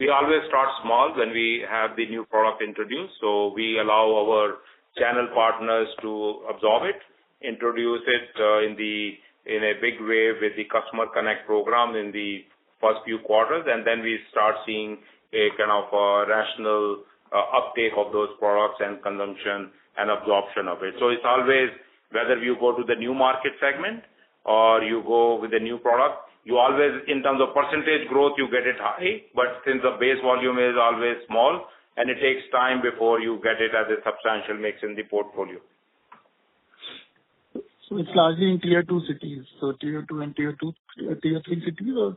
We always start small when we have the new product introduced. So we allow our channel partners to absorb it, introduce it in a big way with the customer connect program in the first few quarters, and then we start seeing a kind of rational uptake of those products and consumption and absorption of it. So it's always, whether you go to the new market segment or you go with a new product, you always, in terms of percentage growth, you get it high, but since the base volume is always small, and it takes time before you get it as a substantial mix in the portfolio. So it's largely in tier 2 cities, so tier 2 and tier 3 cities, or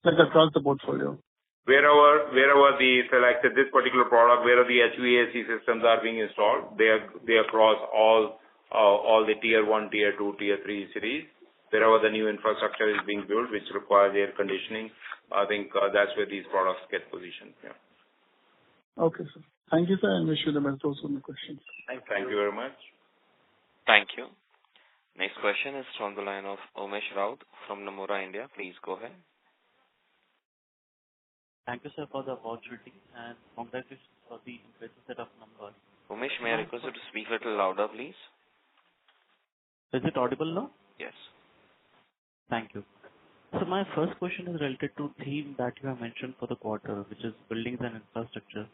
like across the portfolio? Wherever the selected this particular product, where the HVAC systems are being installed, they are across all the tier 1, tier 2, tier 3 cities. Wherever the new infrastructure is being built, which requires air conditioning, I think that's where these products get positioned. Yeah. Okay, sir. Thank you, sir, and wish you the best. Those were my questions. Thank you very much. Thank you. Next question is from the line of Umesh Raut from Nomura, India. Please go ahead. Thank you, sir, for the opportunity, and congratulations for the impressive set of numbers. Umesh, may I request you to speak a little louder, please? Is it audible now? Yes. Thank you. So my first question is related to theme that you have mentioned for the quarter, which is buildings and infrastructure.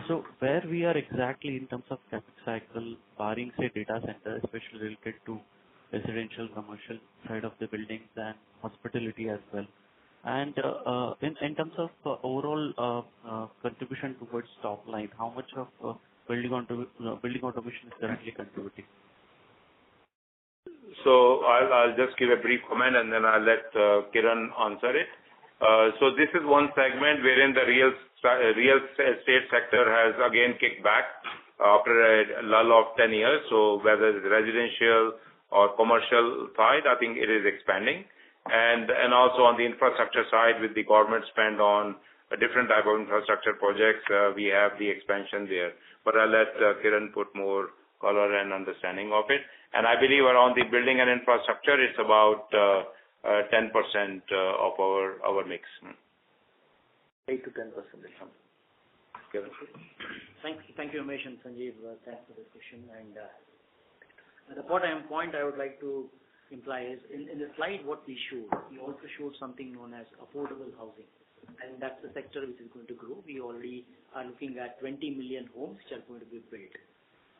So where we are exactly in terms of CapEx cycle, barring say data center, especially related to residential, commercial side of the buildings and hospitality as well. And in terms of overall contribution towards top line, how much of building automation is currently contributing? So I'll just give a brief comment and then I'll let Kiran answer it. So this is one segment wherein the real estate sector has again kicked back after a lull of 10 years. So whether it's residential or commercial side, I think it is expanding. And also on the infrastructure side, with the government spend on a different type of infrastructure projects, we have the expansion there. But I'll let Kiran put more color and understanding of it. And I believe around the building and infrastructure, it's about 10% of our mix. 8 to 10%. Kiran. Thank you, Umesh and Sanjeev. Thanks for this question. And the point I would like to imply is in the slide what we showed, we also showed something known as affordable housing. And that's the sector which is going to grow. We already are looking at 20 million homes which are going to be built.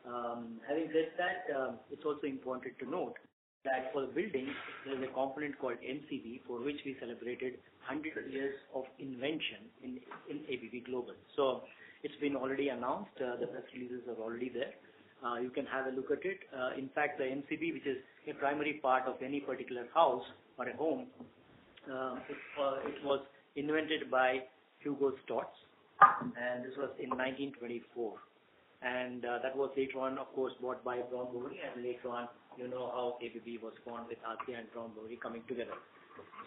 Having said that, it's also important to note that for the building, there is a component called MCB, for which we celebrated 100 years of invention in ABB Global. So it's been already announced. The press releases are already there. You can have a look at it. In fact, the MCB, which is a primary part of any particular house or a home, it was invented by Hugo Stotz, and this was in 1924. And that was later on, of course, bought by Brown Boveri and later on you know how ABB was formed with ASEAN and Brown Boveri coming together.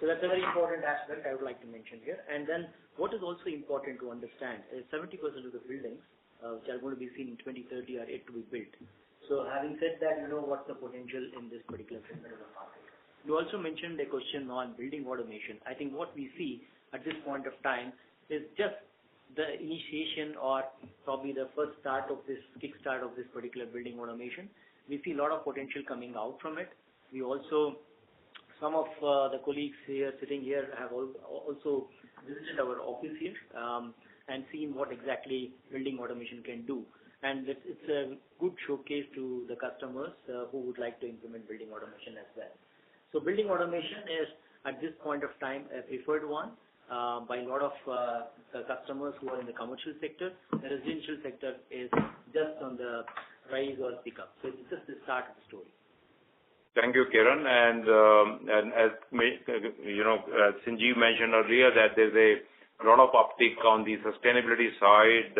So that's a very important aspect I would like to mention here. And then what is also important to understand is 70% of the buildings which are going to be seen in 2030 are yet to be built. So having said that, you know what's the potential in this particular segment of the market. You also mentioned a question on building automation. I think what we see at this point of time is just the initiation or probably the first start of this kickstart of this particular building automation. We see a lot of potential coming out from it. We also, some of the colleagues here sitting here have also visited our office here and seen what exactly building automation can do. And it's a good showcase to the customers who would like to implement building automation as well. So building automation is at this point of time a preferred one by a lot of customers who are in the commercial sector. The residential sector is just on the rise or pickup. So it's just the start of the story. Thank you, Kiran. And as Sanjeev mentioned earlier, that there's a lot of uptick on the sustainability side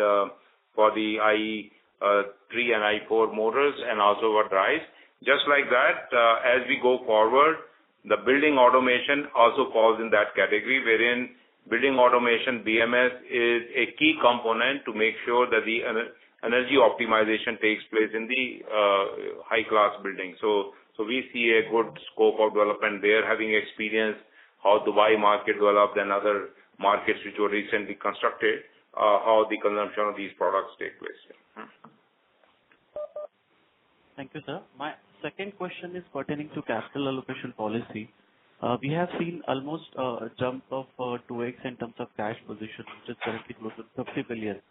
for the IE3 and I4 motors and also for drives. Just like that, as we go forward, the building automation also falls in that category, wherein building automation, BMS, is a key component to make sure that the energy optimization takes place in the high-class building. So we see a good scope of development there, having experienced how Dubai market developed and other markets which were recently constructed, how the consumption of these products take place. Thank you, sir. My second question is pertaining to capital allocation policy. We have seen almost a jump of 2x in terms of cash position, which is currently close to 50 billion.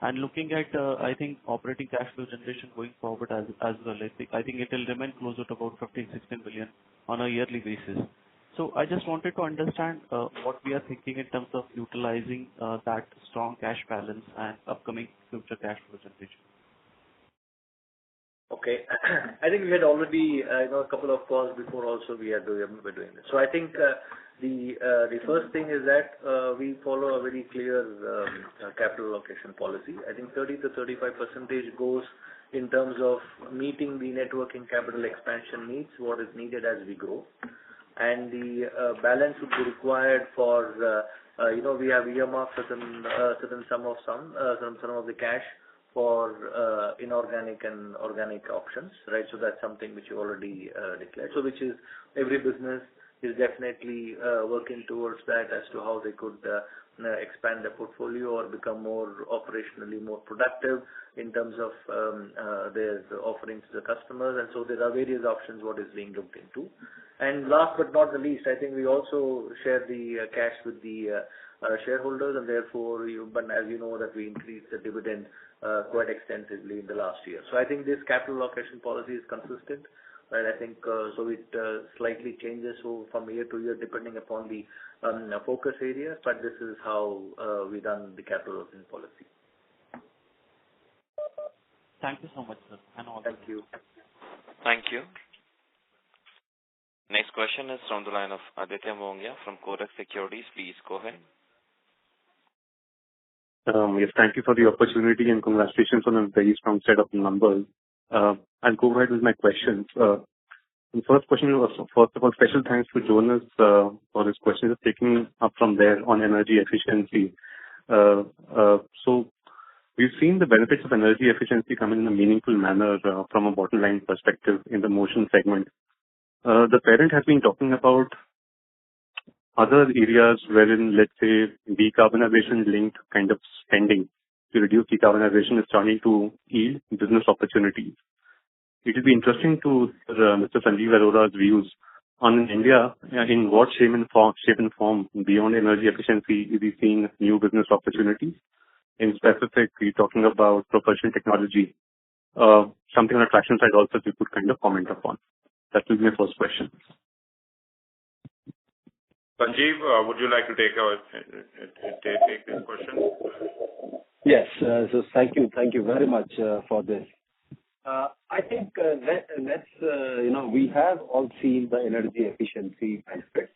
And looking at, I think, operating cash flow generation going forward as well, I think it will remain closer to about 15-16 billion on a yearly basis. So I just wanted to understand what we are thinking in terms of utilizing that strong cash balance and upcoming future cash flow generation. Okay. I think we had already, a couple of calls before also we were doing this. So I think the first thing is that we follow a very clear capital allocation policy. I think 30 to 35% goes in terms of meeting the net working capital expansion needs, what is needed as we grow. And the balance would be required for, we have earmarked certain sum of the cash for inorganic and organic options, right? So that's something which you already declared. So which is every business is definitely working towards that as to how they could expand their portfolio or become more operationally more productive in terms of their offerings to the customers. And so there are various options what is being looked into. And last but not the least, I think we also share the cash with the shareholders, and therefore, but as you know that we increased the dividend quite extensively in the last year. So I think this capital allocation policy is consistent, right? I think so it slightly changes from year to year depending upon the focus area, but this is how we done the capital allocation policy. Thank you so much, sir. And all. Thank you. Thank you. Next question is from the line of Aditya Mongia from Kotak Securities. Please go ahead. Yes, thank you for the opportunity and congratulations on a very strong set of numbers. I'll go ahead with my questions. The first question was, first of all, special thanks to Jonas for his questions, taking up from there on energy efficiency. So we've seen the benefits of energy efficiency come in a meaningful manner from a bottom line perspective in the motion segment. The parent has been talking about other areas wherein, let's say, decarbonization-linked kind of spending to reduce decarbonization is starting to yield business opportunities. It will be interesting to Mr. Sanjeev Arora's views on India, in what shape and form beyond energy efficiency is he seeing new business opportunities. In specific, we're talking about propulsion technology, something on the traction side also if you could kind of comment upon. That will be my first question. Sanjeev, would you like to take this question? Yes. So thank you very much for this. I think we have all seen the energy efficiency benefits.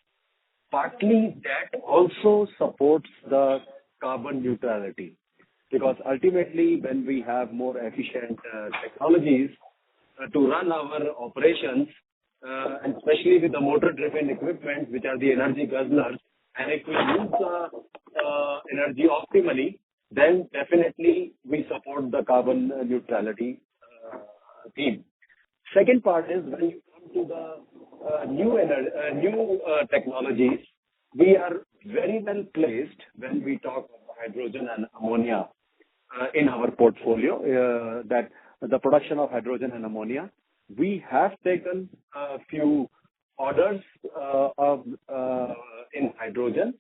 Partly that also supports the carbon neutrality, because ultimately when we have more efficient technologies, to run our operations, and especially with the motor-driven equipment, which are the energy guzzlers, and if we use the energy optimally, then definitely we support the carbon neutrality theme. Second part is when you come to the new technologies, we are very well placed when we talk of hydrogen and ammonia in our portfolio, that the production of hydrogen and ammonia. We have taken a few orders in hydrogen,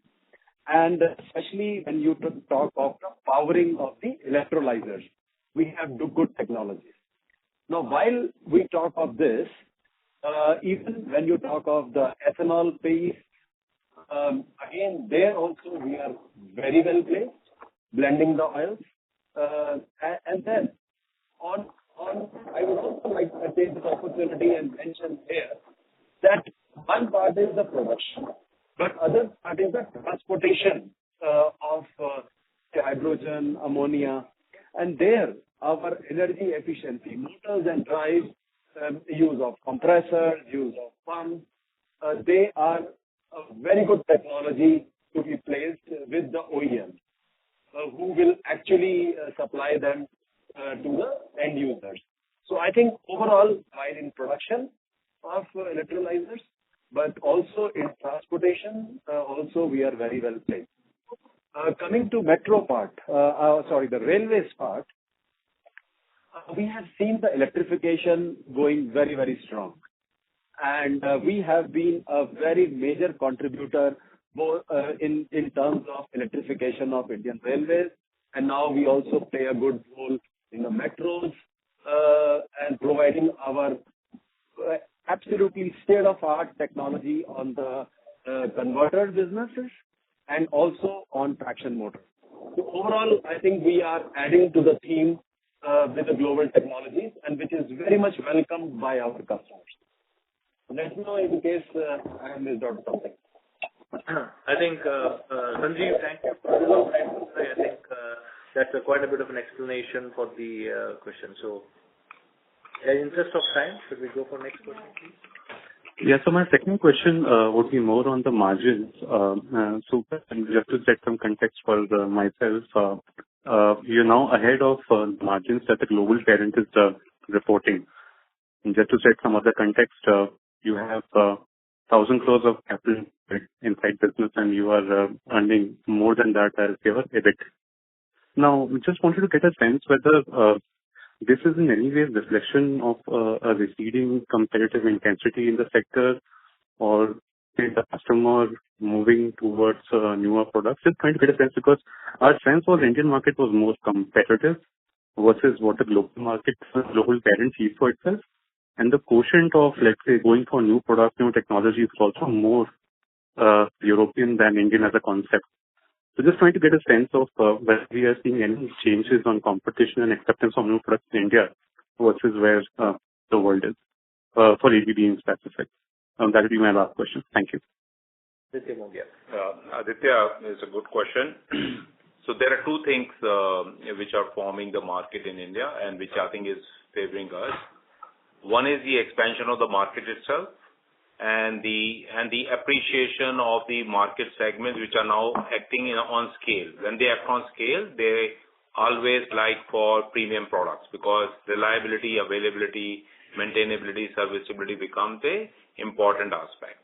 and especially when you talk of the powering of the electrolyzers, we have good technologies. Now, while we talk of this, even when you talk of the ethanol piece, again, there also we are very well placed, blending the oils. And then I would also like to take this opportunity and mention here that one part is the production, but other part is the transportation of hydrogen, ammonia, and there our energy efficiency, motors and drives, use of compressors, use of pumps, they are a very good technology to be placed with the OEMs, who will actually supply them to the end users. So I think overall, while in production of electrolyzers, but also in transportation, also we are very well placed. Coming to metro part, the railways part, we have seen the electrification going very, very strong. And we have been a very major contributor both in terms of electrification of Indian railways. And now we also play a good role in the metros and providing our absolutely state-of-art technology on the converter businesses and also on traction motors. So overall, I think we are adding to the theme with the global technologies, and which is very much welcomed by our customers. Let me know in case I have missed out something. I think, Sanjeev, thank you for the I think that's quite a bit of an explanation for the question. So, in the interest of time, should we go for next question, please? Yeah, so my second question would be more on the margins. So just to set some context for myself, you're now ahead of margins that the global parent is reporting. And just to set some other context, you have 1,000 crores of capital inside business, and you are earning more than that as your EBIT. Now, we just wanted to get a sense whether this is in any way a reflection of a receding competitive intensity in the sector, or is the customer moving towards newer products? Just trying to get a sense, because our sense was Indian market was more competitive versus what the global market, global parent sees for itself. And the quotient of, let's say, going for new products, new technology is also more European than Indian as a concept. So just trying to get a sense of whether we are seeing any changes on competition and acceptance of new products in India versus where the world is for ABB in specific. That would be my last question. Thank you. Aditya, is a good question. So there are two things which are forming the market in India and which I think is favoring us. One is the expansion of the market itself, and the appreciation of the market segments which are now acting on scale. When they act on scale, they always like for premium products, because reliability, availability, maintainability, serviceability becomes a important aspect.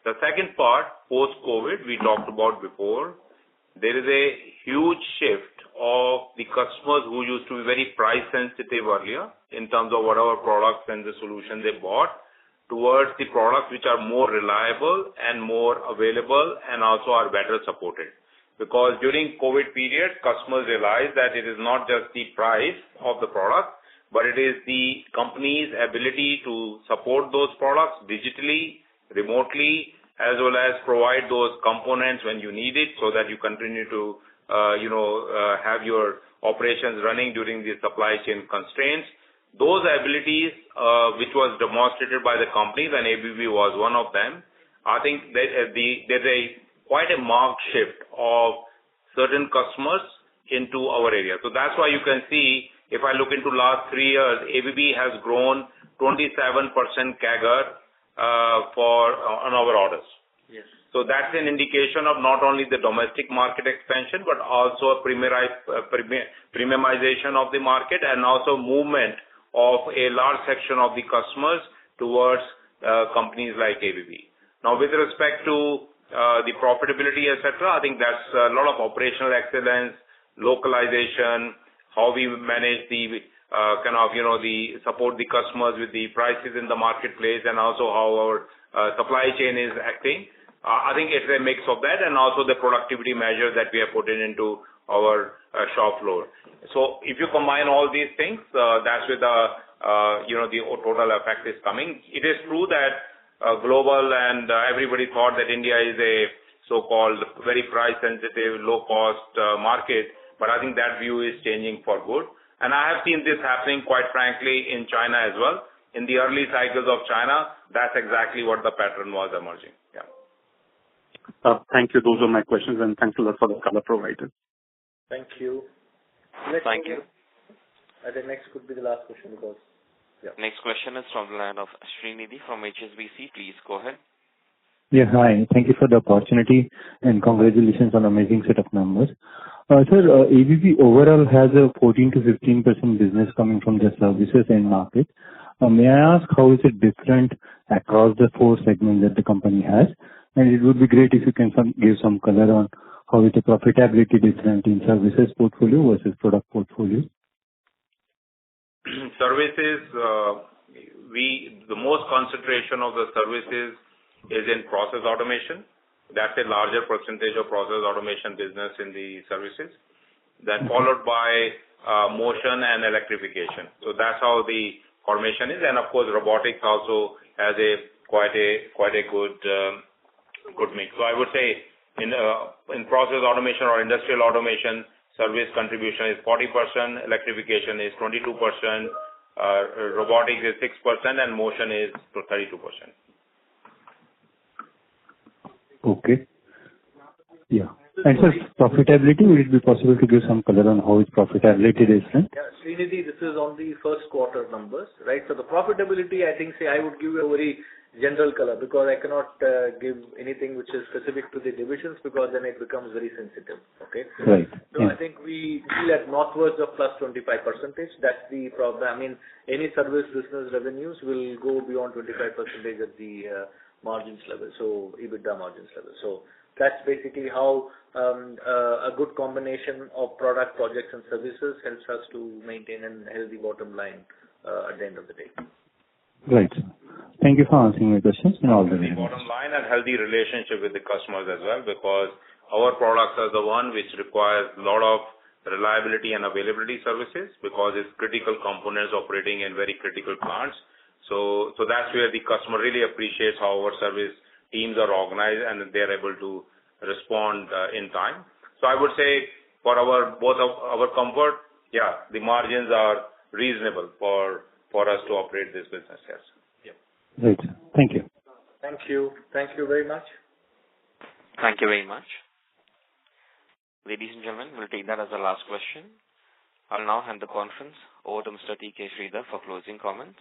The second part, post-COVID, we talked about before, there is a huge shift of the customers who used to be very price sensitive earlier in terms of whatever products and the solutions they bought, towards the products which are more reliable and more available and also are better supported. Because during COVID period, customers realized that it is not just the price of the product, but it is the company's ability to support those products digitally, remotely, as well as provide those components when you need it, so that you continue to, have your operations running during the supply chain constraints. Those abilities, which was demonstrated by the companies, and ABB was one of them, I think there's quite a marked shift of certain customers into our area. So that's why you can see, if I look into last 3 years, ABB has grown 27% CAGR on our orders. Yes. So that's an indication of not only the domestic market expansion, but also a premiumization of the market and also movement of a large section of the customers towards companies like ABB. Now, with respect to the profitability, etc., I think that's a lot of operational excellence, localization, how we manage the the support the customers with the prices in the marketplace, and also how our supply chain is acting. I think it's a mix of that, and also the productivity measures that we have put into our shop floor. So if you combine all these things, that's where the the total effect is coming. It is true that global and everybody thought that India is a so-called very price-sensitive, low-cost market, but I think that view is changing for good. And I have seen this happening, quite frankly, in China as well. In the early cycles of China, that's exactly what the pattern was emerging. Yeah. Thank you. Those are my questions, and thanks a lot for the color provided. Thank you. Thank you. I think next could be the last question because. Yeah. Next question is from the line of Srinidhi from HSBC. Please go ahead. Yeah, hi. Thank you for the opportunity and congratulations on amazing set of numbers. Sir, ABB overall has a 14 to 15% business coming from the services and market. May I ask how is it different across the four segments that the company has? And it would be great if you can give some color on how is the profitability different in services portfolio versus product portfolio? Services, the most concentration of the services is in process automation. That's a larger percentage of process automation business in the services. Then followed by motion and electrification. So that's how the formation is. And of course, robotics also has quite a good mix. So I would say in process automation or industrial automation, service contribution is 40%, electrification is 22%, robotics is 6%, and motion is 32%. Okay. Yeah. And sir, profitability, will it be possible to give some color on how its profitability is different? Yeah, Srinidhi, this is on the first quarter numbers, right? So the profitability, I think, I would give you a very general color because I cannot give anything which is specific to the divisions because then it becomes very sensitive. Okay. Right. So I think we deal at northwards of plus 25%. That's the problem. I mean, any service business revenues will go beyond 25% at the margins level, so EBITDA margins level. So that's basically how a good combination of product, projects, and services helps us to maintain a healthy bottom line at the end of the day. Right. Thank you for answering my questions and all the way. Bottom line and healthy relationship with the customers as well, because our products are the one which requires a lot of reliability and availability services because it's critical components operating in very critical plants. So that's where the customer really appreciates how our service teams are organized and they're able to respond in time. So I would say for both of our comfort, yeah, the margins are reasonable for us to operate this business, yes. Yeah. Right. Thank you. Thank you. Thank you very much. Thank you very much. Ladies and gentlemen, we'll take that as the last question. I'll now hand the conference over to Mr. T.K. Sridhar for closing comments.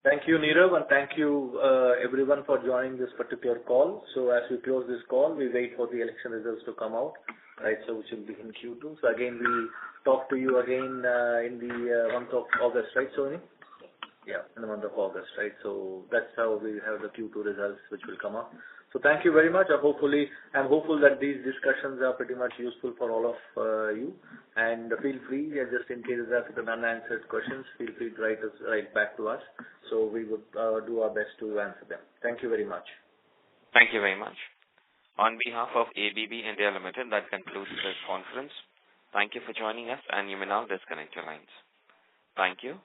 Thank you, Nirav, and thank you everyone for joining this particular call. So as we close this call, we wait for the election results to come out, right? So which will be in Q2. So again, we talk to you again in the month of August, right, Sony? Yeah, in the month of August, right? So that's how we have the Q2 results which will come up. So thank you very much. I'm hopeful that these discussions are pretty much useful for all of you. And feel free, just in case there are unanswered questions, feel free to write back to us. So we would do our best to answer them. Thank you very much. Thank you very much. On behalf of ABB India Limited, that concludes this conference. Thank you for joining us, and you may now disconnect your lines. Thank you.